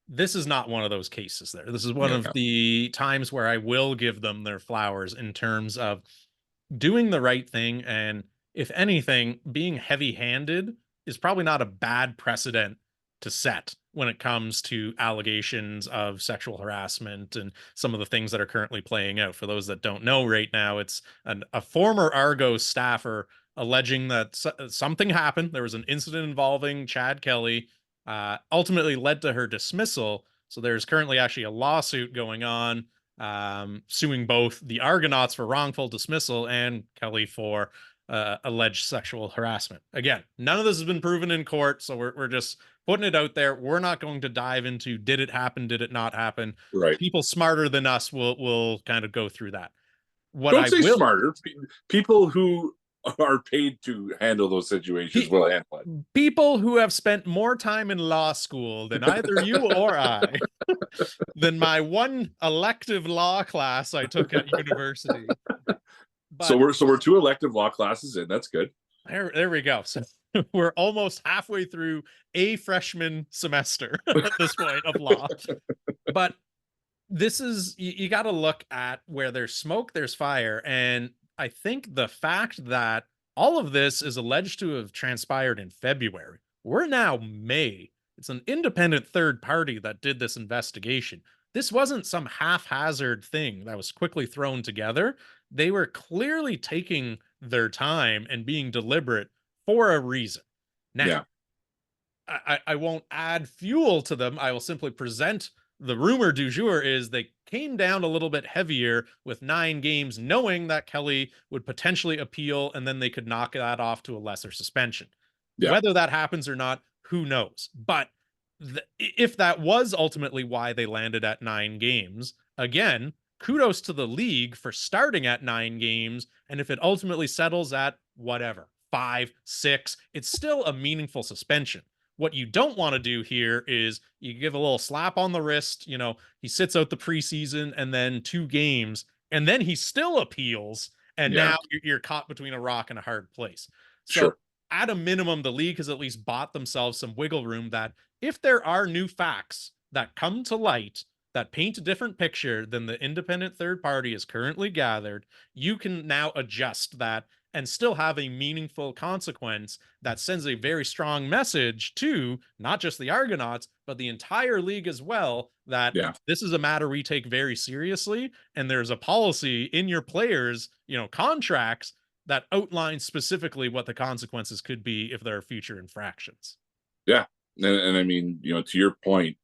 B: This is not one of those cases there. This is one
A: Yeah.
B: of the times where I will give them their flowers in terms of doing the right thing and if anything, being heavy-handed is probably not a bad precedent to set when it comes to allegations of sexual harassment and some of the things that are currently playing out. For those that don't know right now, it's a former Argos staffer alleging that something happened. There was an incident involving Chad Kelly, ultimately led to her dismissal. So there's currently actually a lawsuit going on, suing both the Argonauts for wrongful dismissal and Kelly for alleged sexual harassment. Again, none of this has been proven in court, so we're just putting it out there. We're not going to dive into did it happen, did it not happen.
A: Right.
B: People smarter than us will kind of go through that. What
A: Don't
B: I
A: say
B: will,
A: smarter. People who are paid to handle those situations will handle it.
B: People who have spent more time in law school than either you or I, than my one elective law class I took at university. But
A: So we're 2 elective law classes in. That's good.
B: there we go. So we're almost halfway through a freshman semester at this point of law. But this is, you got to look at where there's smoke, there's fire. And I think the fact that all of this is alleged to have transpired in February, we're now May. It's an independent third party that did this investigation. This wasn't some haphazard thing that was quickly thrown together. They were clearly taking their time and being deliberate for a reason. Now,
A: Yeah.
B: I won't add fuel to them. I will simply present the rumor du jour is they came down a little bit heavier with 9 games, knowing that Kelly would potentially appeal and then they could knock that off to a lesser suspension.
A: Yeah.
B: Whether that happens or not, who knows? But if that was ultimately why they landed at 9 games, again, kudos to the league for starting at 9 games. And if it ultimately settles at whatever, 5, 6, it's still a meaningful suspension. What you don't want to do here is you give a little slap on the wrist. You know, he sits out the preseason and then 2 games, and then he still appeals. And now you're caught between a rock and a hard place. So
A: Sure.
B: at a minimum, the league has at least bought themselves some wiggle room that if there are new facts that come to light that paint a different picture than the independent third party is currently gathered, you can now adjust that and still have a meaningful consequence that sends a very strong message to not just the Argonauts, but the entire league as well, that this is a matter we take very seriously. And there's a policy in your players, contracts that outlines specifically what the consequences could be if there are future infractions.
A: Yeah. And I mean, to your point,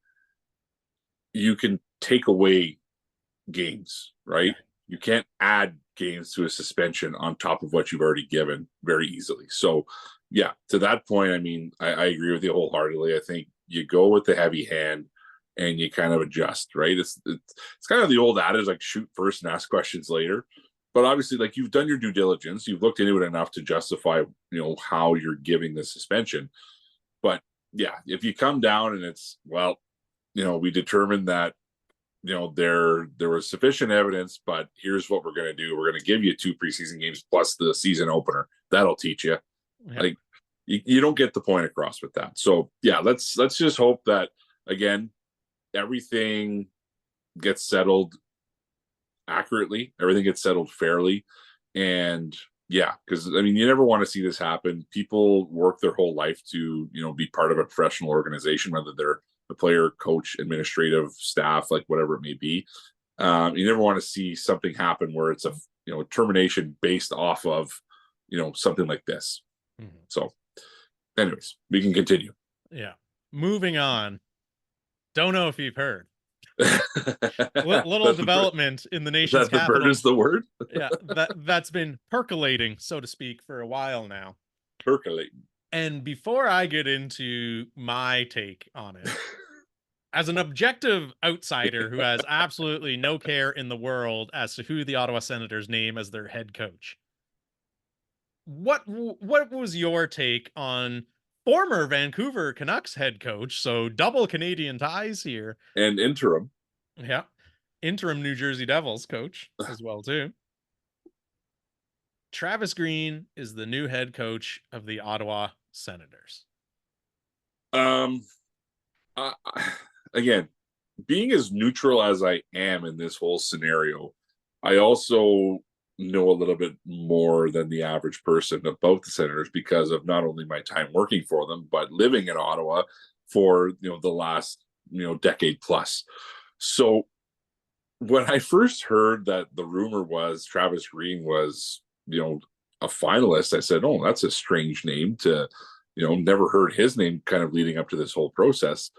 A: you can take away games, right? You can't add games to a suspension on top of what you've already given very easily. So yeah, to that point, I mean, I agree with you wholeheartedly. I think you go with the heavy hand and you kind of adjust, right? It's kind of the old adage, like shoot first and ask questions later. But obviously, like, you've done your due diligence, you've looked into it enough to justify, how you're giving the suspension. But yeah, if you come down and it's, well, we determined that there was sufficient evidence, but here's what we're going to do. We're going to give you 2 preseason games plus the season opener. That'll teach you. Yeah. Like, you don't get the point across with that. So yeah, let's just hope that, again, everything gets settled accurately, everything gets settled fairly. And yeah, because I mean, you never want to see this happen. People work their whole life to be part of a professional organization, whether they're the player, coach, administrative staff, like whatever it may be. You never want to see something happen where it's a termination based off of something like this. Mm-hmm. So anyways, we can continue.
B: Yeah, moving on. Don't know if you've heard little development in the nation's capital.
A: The bird is the word.
B: Yeah, that's been percolating, so to speak, for a while now.
A: Percolating.
B: And before I get into my take on it, as an objective outsider who has absolutely no care in the world as to who the Ottawa Senators name as their head coach, what was your take on former Vancouver Canucks head coach, so double Canadian ties here,
A: and interim
B: New Jersey Devils coach as well too? Travis Green is the new head coach of the Ottawa Senators.
A: Again, being as neutral as I am in this whole scenario, I also know a little bit more than the average person about the Senators because of not only my time working for them, but living in Ottawa for, the last, decade plus. So when I first heard that the rumor was Travis Green was, a finalist, I said, oh, that's a strange name to, never heard his name kind of leading up to this whole process.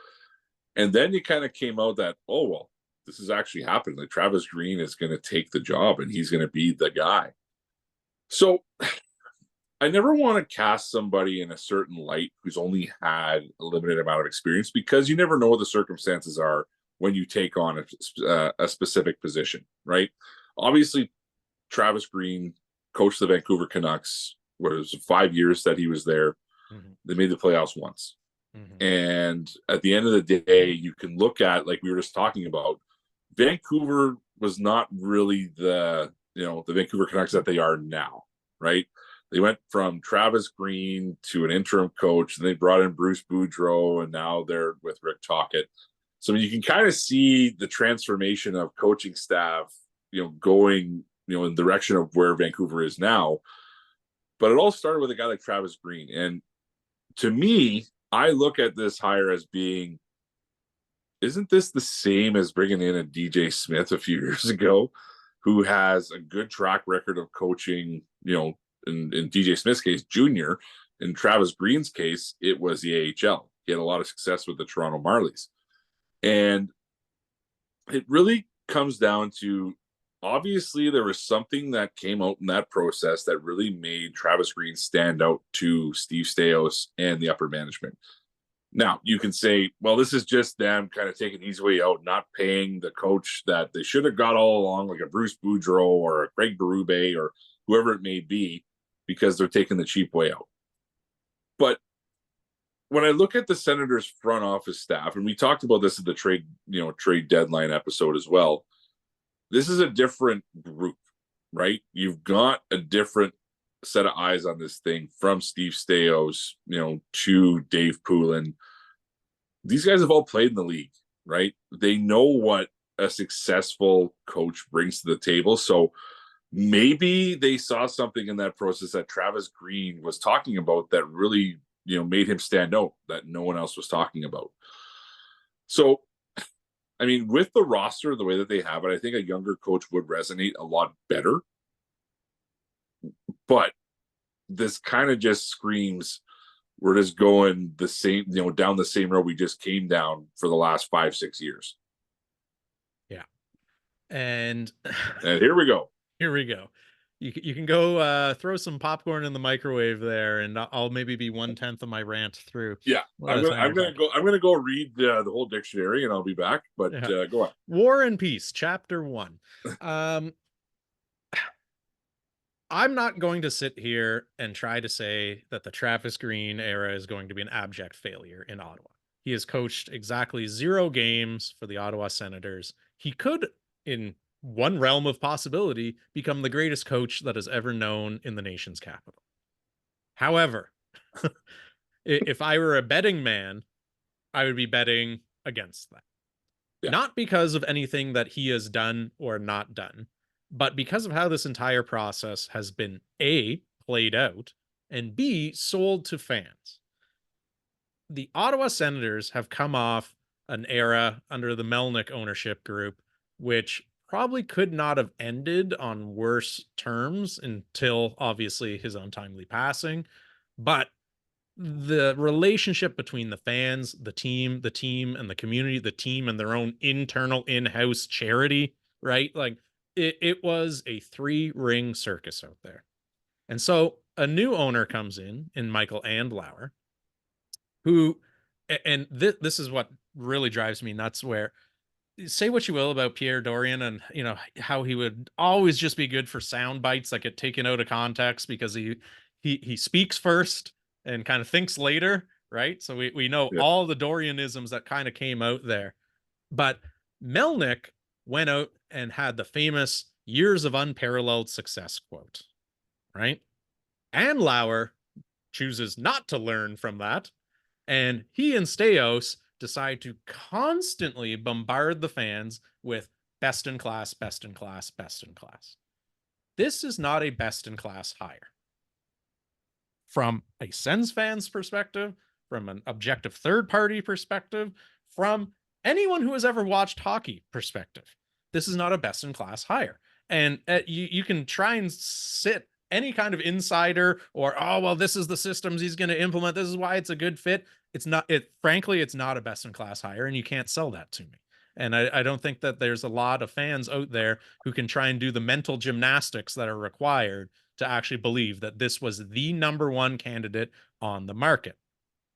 A: And then it kind of came out that, oh, well, this is actually happening. Like Travis Green is going to take the job and he's going to be the guy. So I never want to cast somebody in a certain light who's only had a limited amount of experience because you never know what the circumstances are when you take on a specific position, right? Obviously, Travis Green coached the Vancouver Canucks. What it was 5 years that he was there. Mm-hmm. They made the playoffs once. Mm-hmm. And at the end of the day, you can look at, like we were just talking about, Vancouver was not really the Vancouver Canucks that they are now, right? They went from Travis Green to an interim coach, and they brought in Bruce Boudreau, and now they're with Rick Tocchet. So you can kind of see the transformation of coaching staff, going, in the direction of where Vancouver is now. But it all started with a guy like Travis Green. And to me, I look at this hire as being, isn't this the same as bringing in a DJ Smith a few years ago, who has a good track record of coaching, in DJ Smith's case, junior. In Travis Green's case, it was the AHL. He had a lot of success with the Toronto Marlies. And it really comes down to, obviously, there was something that came out in that process that really made Travis Green stand out to Steve Staios and the upper management. Now, you can say, well, this is just them kind of taking the easy way out, not paying the coach that they should have got all along, like a Bruce Boudreau or a Craig Berube or whoever it may be, because they're taking the cheap way out. But when I look at the Senators front office staff, and we talked about this at the trade deadline episode as well, this is a different group, right? You've got a different set of eyes on this thing, from Steve Staios, to Dave Poulin. These guys have all played in the league, right? They know what a successful coach brings to the table. So maybe they saw something in that process that Travis Green was talking about that really, made him stand out, that no one else was talking about. So, I mean, with the roster, the way that they have it, I think a younger coach would resonate a lot better. But this kind of just screams, we're just going the same, down the same road we just came down for the last 5-6 years.
B: Yeah. And
A: here we go.
B: Here we go. You can go throw some popcorn in the microwave there, and I'll maybe be 1/10 of my rant through.
A: Yeah, I'm gonna go read the whole dictionary, and I'll be back. But yeah. Go on.
B: War and Peace, Chapter 1. I'm not going to sit here and try to say that the Travis Green era is going to be an abject failure in Ottawa. He has coached exactly 0 games for the Ottawa Senators. He could, in one realm of possibility, become the greatest coach that is ever known in the nation's capital. However, if I were a betting man, I would be betting against that. Yeah. Not because of anything that he has done or not done, but because of how this entire process has been A, played out, and B, sold to fans. The Ottawa Senators have come off an era under the Melnyk ownership group, which probably could not have ended on worse terms until, obviously, his untimely passing. But the relationship between the fans, the team and the community, the team and their own internal in-house charity, right? Like, it was a 3-ring circus out there. And so a new owner comes in Michael Andlauer, who, and this is what really drives me nuts, where, say what you will about Pierre Dorion and, how he would always just be good for sound bites that get taken out of context because he speaks first and kind of thinks later, right? So we know all the Dorionisms that kind of came out there. But Melnyk went out and had the famous years of unparalleled success quote, right? Andlauer chooses not to learn from that, and he and Staios decide to constantly bombard the fans with best in class, best in class, best in class. This is not a best-in-class hire. From a Sens fan's perspective, from an objective third-party perspective, from anyone who has ever watched hockey perspective, this is not a best-in-class hire. And you can try and sit any kind of insider or, oh, well, this is the systems he's going to implement, this is why it's a good fit. It's not, frankly, it's not a best-in-class hire, and you can't sell that to me. And I don't think that there's a lot of fans out there who can try and do the mental gymnastics that are required to actually believe that this was the number one candidate on the market.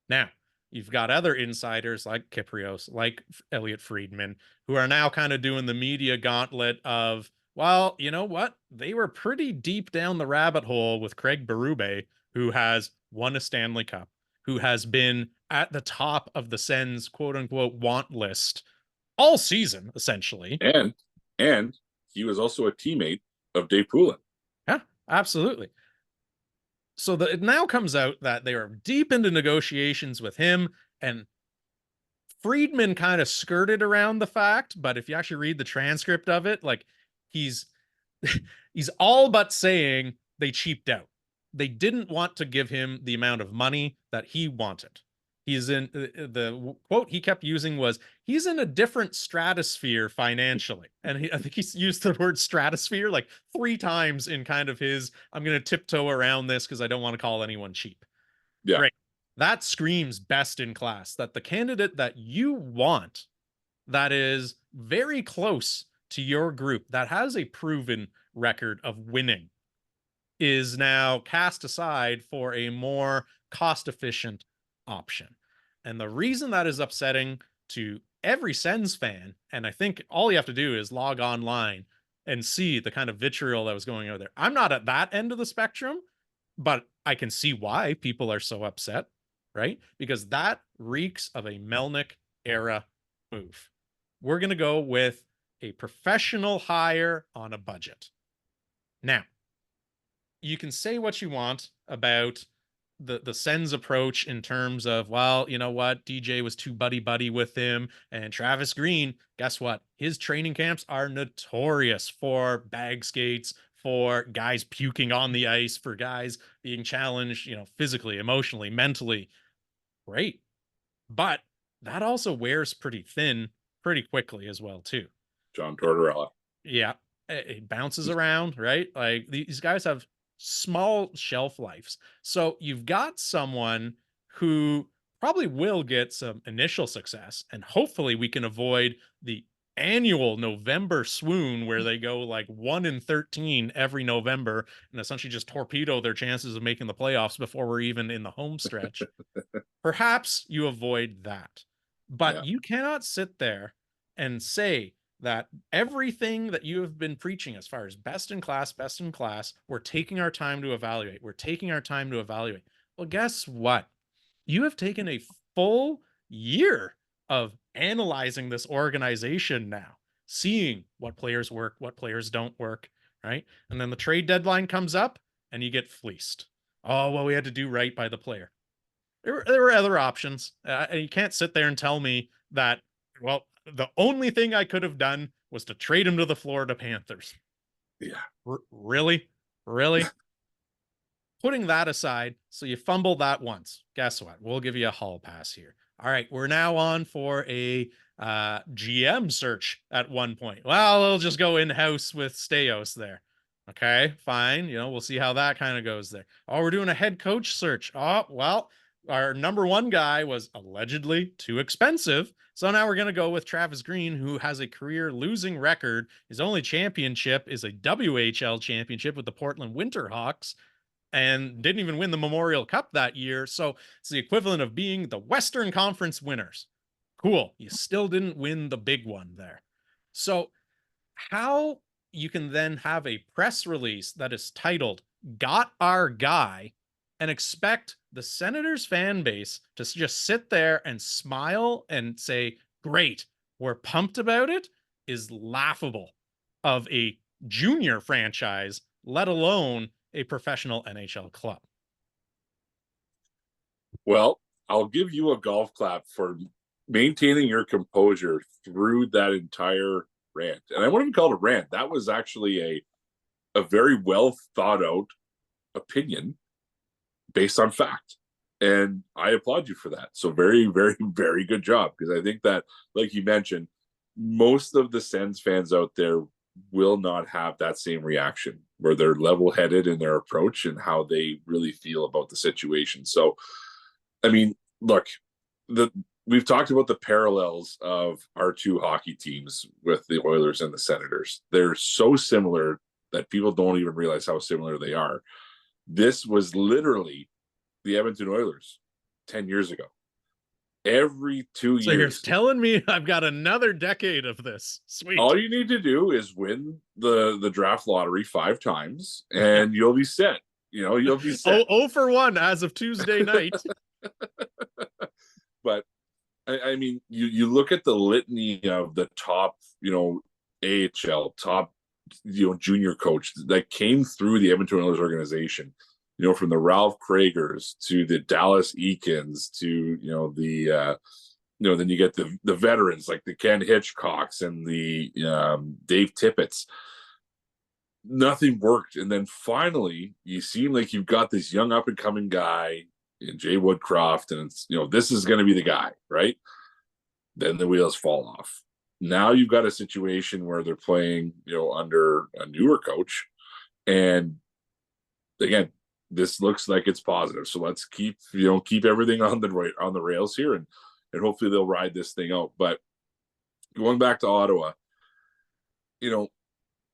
B: Now, you've got other insiders like Kyprios, like Elliot Friedman, who are now kind of doing the media gauntlet of, well, you know what? They were pretty deep down the rabbit hole with Craig Berube, who has won a Stanley Cup, who has been at the top of the Sens quote unquote want list all season, essentially.
A: And he was also a teammate of Dave Poulin.
B: Yeah, absolutely. So it now comes out that they are deep into negotiations with him, and Friedman kind of skirted around the fact, but if you actually read the transcript of it, like he's all but saying they cheaped out. They didn't want to give him the amount of money that he wanted. He's in the quote he kept using was, he's in a different stratosphere financially. And I think he's used the word stratosphere like 3 times in kind of his, I'm going to tiptoe around this because I don't want to call anyone cheap.
A: Yeah.
B: Great. That screams best in class, that the candidate that you want, that is very close to your group, that has a proven record of winning, is now cast aside for a more cost-efficient option. And the reason that is upsetting to every Sens fan, and I think all you have to do is log online and see the kind of vitriol that was going on there. I'm not at that end of the spectrum, but I can see why people are so upset, right? Because that reeks of a Melnyk era move. We're going to go with a professional hire on a budget. Now, you can say what you want about the Sens approach in terms of, well, you know what, DJ was too buddy with him, and Travis Green, guess what? His training camps are notorious for bag skates, for guys puking on the ice, for guys being challenged, you know, physically, emotionally, mentally. Great. But that also wears pretty thin pretty quickly as well, too.
A: John Tortorella.
B: Yeah. It bounces around, right? Like these guys have small shelf lives. So you've got someone who probably will get some initial success, and hopefully we can avoid the annual November swoon where they go like 1-13 every November and essentially just torpedo their chances of making the playoffs before we're even in the home stretch. Perhaps you avoid that, but you cannot sit there and say that everything that you have been preaching as far as best in class, we're taking our time to evaluate. Well, guess what? You have taken a full year of analyzing this organization now, seeing what players work, what players don't work, right? And then the trade deadline comes up and you get fleeced. Oh, well, we had to do right by the player. There were other options. You can't sit there and tell me that, well, the only thing I could have done was to trade him to the Florida Panthers.
A: Yeah.
B: Really? Putting that aside, so you fumble that once. Guess what? We'll give you a hall pass here. All right, we're now on for a GM search at one point. Well, we'll just go in-house with Staios there. Okay, fine. You know, we'll see how that kind of goes there. Oh, we're doing a head coach search. Oh, well, our number one guy was allegedly too expensive. So now we're going to go with Travis Green, who has a career losing record. His only championship is a WHL championship with the Portland Winterhawks, and didn't even win the Memorial Cup that year. So it's the equivalent of being the Western Conference winners. Cool. You still didn't win the big one there. So how you can then have a press release that is titled "Got Our Guy" and expect the Senators fan base to just sit there and smile and say, great, we're pumped about it, is laughable of a junior franchise, let alone a professional NHL club.
A: Well, I'll give you a golf clap for maintaining your composure through that entire rant. And I wouldn't even call it a rant. That was actually a very well thought out opinion based on fact. And I applaud you for that. So very, very, very good job. Because I think that, like you mentioned, most of the Sens fans out there will not have that same reaction where they're level-headed in their approach and how they really feel about the situation. So, I mean, look, we've talked about the parallels of our two hockey teams with the Oilers and the Senators. They're so similar that people don't even realize how similar they are. This was literally the Edmonton Oilers 10 years ago. Every 2
B: So
A: years.
B: you're telling me I've got another decade of this. Sweet.
A: All you need to do is win the draft lottery 5 times and you'll be set. You'll be set.
B: 0 for 1 as of Tuesday night.
A: But I mean, you look at the litany of the top, AHL, top, junior coach that came through the Edmonton Oilers organization, from the Ralph Kragers to the Dallas Eakins to, then you get the veterans like the Ken Hitchcocks and the Dave Tippett's. Nothing worked. And then finally, you seem like you've got this young up and coming guy in Jay Woodcroft, and it's, this is going to be the guy, right? Then the wheels fall off. Now you've got a situation where they're playing, under a newer coach. And again, this looks like it's positive. So let's keep everything on the rails here, and hopefully they'll ride this thing out. But going back to Ottawa,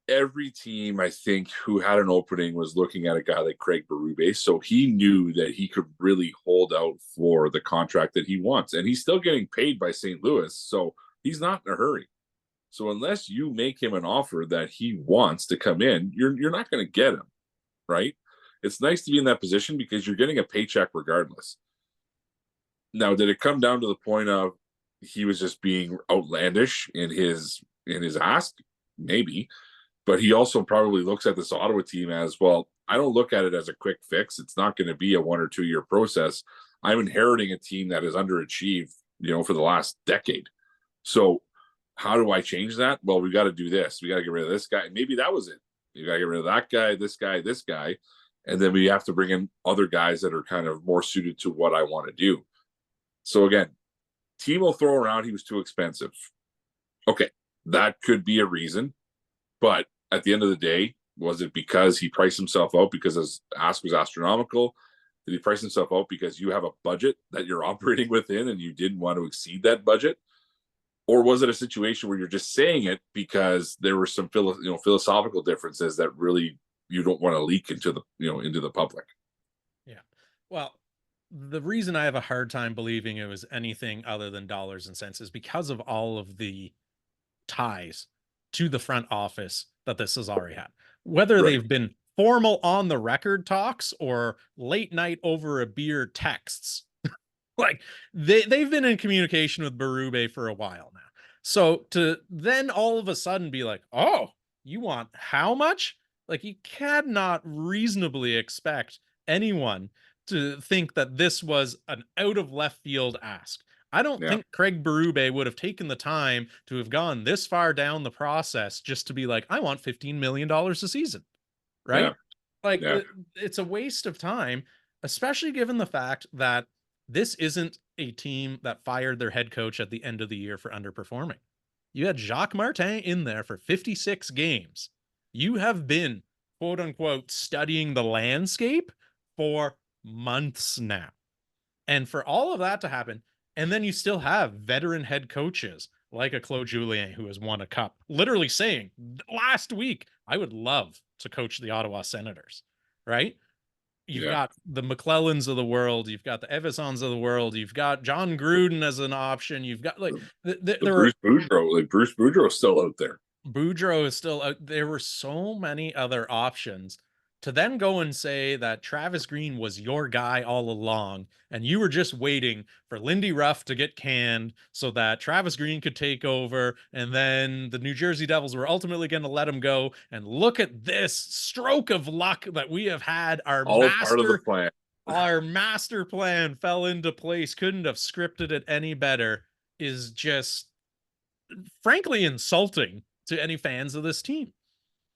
A: every team, I think, who had an opening was looking at a guy like Craig Berube. So he knew that he could really hold out for the contract that he wants. And he's still getting paid by St. Louis. So he's not in a hurry. So unless you make him an offer that he wants to come in, you're not going to get him, right? It's nice to be in that position because you're getting a paycheck regardless. Now, did it come down to the point of he was just being outlandish in his ask? Maybe. But he also probably looks at this Ottawa team as, well, I don't look at it as a quick fix. It's not going to be a 1 or 2 year process. I'm inheriting a team that has underachieved, for the last decade. So how do I change that? Well, we got to do this. We got to get rid of this guy. Maybe that was it. You got to get rid of that guy, this guy. And then we have to bring in other guys that are kind of more suited to what I want to do. So again, team will throw around he was too expensive. Okay, that could be a reason. But at the end of the day, was it because he priced himself out because his ask was astronomical? Did he price himself out because you have a budget that you're operating within and you didn't want to exceed that budget? Or was it a situation where you're just saying it because there were some philosophical differences that really you don't want to leak into the public?
B: Yeah. Well, the reason I have a hard time believing it was anything other than dollars and cents is because of all of the ties to the front office that this has already had, whether they've been formal on the record talks or late night over a beer texts. Like they've been in communication with Berube for a while now. So to then all of a sudden be like, oh, you want how much? Like you cannot reasonably expect anyone to think that this was an out of left field ask. I don't think Craig Berube would have taken the time to have gone this far down the process just to be like, I want $15 million a season, right? It's a waste of time, especially given the fact that this isn't a team that fired their head coach at the end of the year for underperforming. You had Jacques Martin in there for 56 games. You have been, quote unquote, studying the landscape for months now. And for all of that to happen, and then you still have veteran head coaches like a Claude Julien who has won a cup, literally saying last week, I would love to coach the Ottawa Senators, right? You've got the McClellans of the world. You've got the Evasons of the world. You've got John Gruden as an option. You've got like
A: Bruce Boudreau. Bruce Boudreau is still out there.
B: Boudreau is still out. There were so many other options to then go and say that Travis Green was your guy all along, and you were just waiting for Lindy Ruff to get canned so that Travis Green could take over, and then the New Jersey Devils were ultimately going to let him go. And look at this stroke of luck that we have had. Our
A: part of the plan.
B: Our master plan fell into place. Couldn't have scripted it any better. Is just frankly insulting to any fans of this team.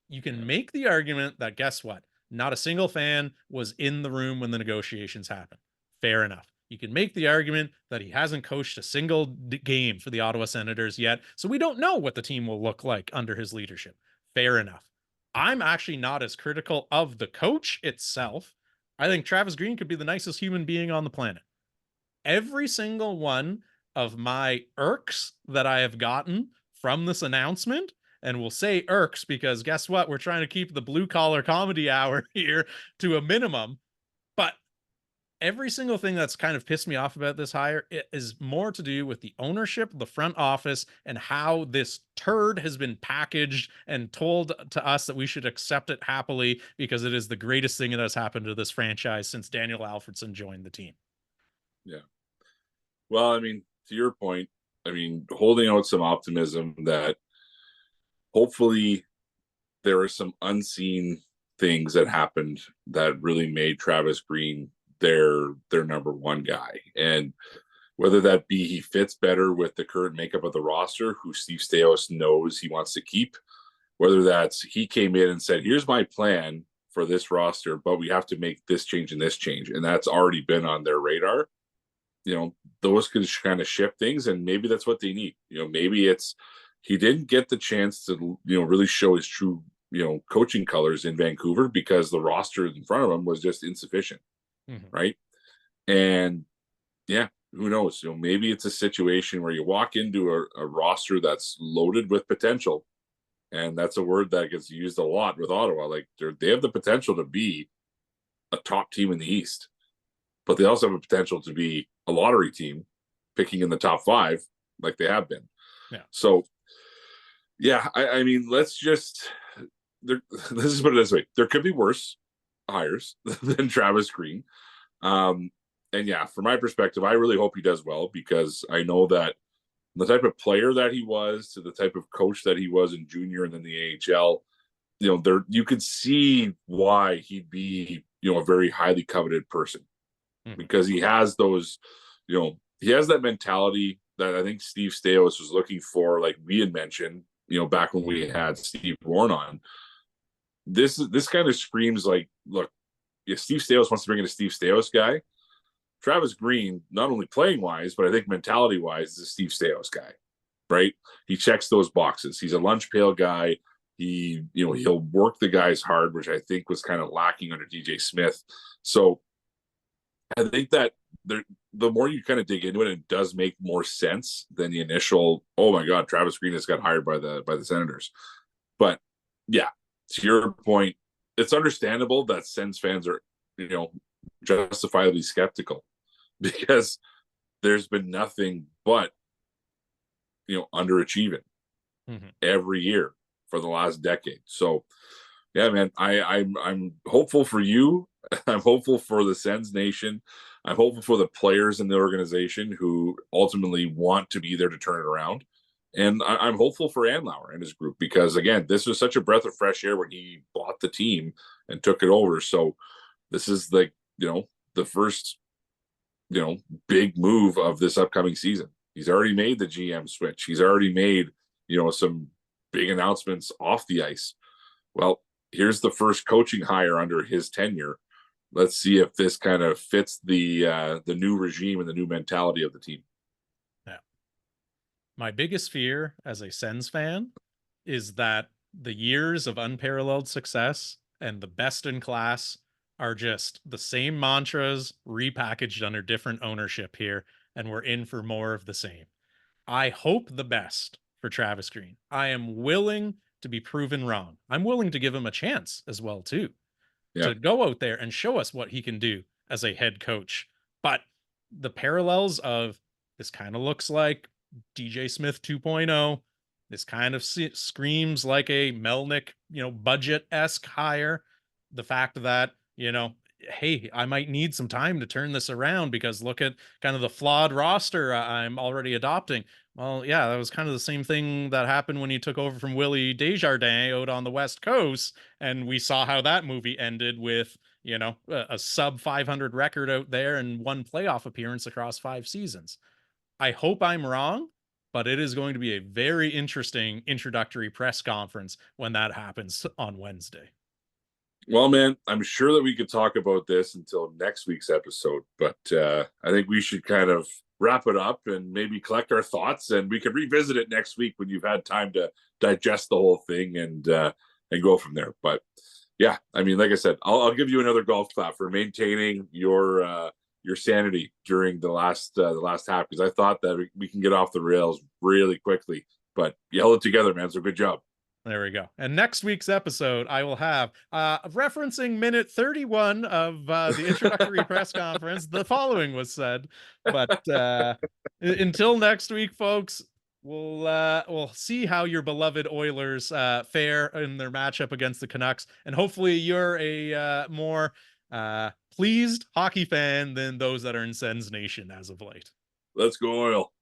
B: you can make the argument that, guess what? Not a single fan was in the room when the negotiations happened. Fair enough. You can make the argument that he hasn't coached a single game for the Ottawa Senators yet, so we don't know what the team will look like under his leadership. Fair enough. I'm actually not as critical of the coach itself. I think Travis Green could be the nicest human being on the planet. Every single one of my irks that I have gotten from this announcement, and we'll say irks because guess what? We're trying to keep the blue collar comedy hour here to a minimum. But every single thing that's kind of pissed me off about this hire is more to do with the ownership, the front office, and how this turd has been packaged and told to us that we should accept it happily because it is the greatest thing that has happened to this franchise since Daniel Alfredson joined the team.
A: Yeah. Well, I mean, to your point, I mean, holding out some optimism that hopefully there are some unseen things that happened that really made Travis Green their number one guy. And whether that be he fits better with the current makeup of the roster, who Steve Staios knows he wants to keep, whether that's he came in and said, here's my plan for this roster, but we have to make this change and this change. And that's already been on their radar. You know, those could kind of shift things, and maybe that's what they need. You know, maybe it's he didn't get the chance to, you know, really show his true, you know, coaching colors in Vancouver because the roster in front of him was just insufficient. Right. And yeah, who knows? You know, maybe it's a situation where you walk into a roster that's loaded with potential. And that's a word that gets used a lot with Ottawa. Like they have the potential to be a top team in the East, but they also have a potential to be a lottery team picking in the top 5 like they have been.
B: Yeah.
A: So yeah, I mean, let's just let's put it this way. There could be worse hires than Travis Green. And yeah, from my perspective, I really hope he does well because I know that the type of player that he was to the type of coach that he was in junior and then the AHL, you know, there you could see why he'd be, you know, a very highly coveted person because he has those, you know, he has that mentality that I think Steve Staios was looking for, like we had mentioned, you know, back when we had Steve Warren on. This kind of screams like, look, if Steve Staios wants to bring in a Steve Staios guy, Travis Green, not only playing wise, but I think mentality wise, is a Steve Staios guy, right? He checks those boxes. He's a lunch pail guy. He, you know, he'll work the guys hard, which I think was kind of lacking under DJ Smith. So I think that the more you kind of dig into it, it does make more sense than the initial, oh my God, Travis Green has got hired by the Senators. But yeah, to your point, it's understandable that Sens fans are, you know, justifiably skeptical because there's been nothing but, you know, underachieving every year for the last decade. So yeah, man, I'm hopeful for you. I'm hopeful for the Sens Nation. I'm hopeful for the players in the organization who ultimately want to be there to turn it around. And I'm hopeful for Andlauer and his group because, again, this was such a breath of fresh air when he bought the team and took it over. So this is like, you know, the first, you know, big move of this upcoming season. He's already made the GM switch. He's already made, you know, some big announcements off the ice. Well, here's the first coaching hire under his tenure. Let's see if this kind of fits the new regime and the new mentality of the team.
B: My biggest fear as a Sens fan is that the years of unparalleled success and the best in class are just the same mantras repackaged under different ownership here, and we're in for more of the same. I hope the best for Travis Green. I am willing to be proven wrong. I'm willing to give him a chance as well, too, to go out there and show us what he can do as a head coach. But the parallels of this kind of looks like DJ Smith 2.0. This kind of screams like a Melnick, you know, budget-esque hire. The fact that, you know, hey, I might need some time to turn this around because look at kind of the flawed roster I'm already adopting. Well, yeah, that was kind of the same thing that happened when you took over from Willie Desjardins out on the West Coast. And we saw how that movie ended with, you know, a sub 500 record out there and one playoff appearance across 5 seasons. I hope I'm wrong, but it is going to be a very interesting introductory press conference when that happens on Wednesday.
A: Well, man, I'm sure that we could talk about this until next week's episode, but I think we should kind of wrap it up and maybe collect our thoughts, and we could revisit it next week when you've had time to digest the whole thing and go from there. But yeah, I mean, like I said, I'll give you another golf clap for maintaining your sanity during the last half, because I thought that we can get off the rails really quickly, but you held it together, man. So good job.
B: There we go. And next week's episode, I will have, referencing minute 31 of the introductory press conference, the following was said. But until next week, folks, we'll see how your beloved Oilers fare in their matchup against the Canucks. And hopefully you're a more pleased hockey fan than those that are in Sens Nation as of late.
A: Let's go, Oil.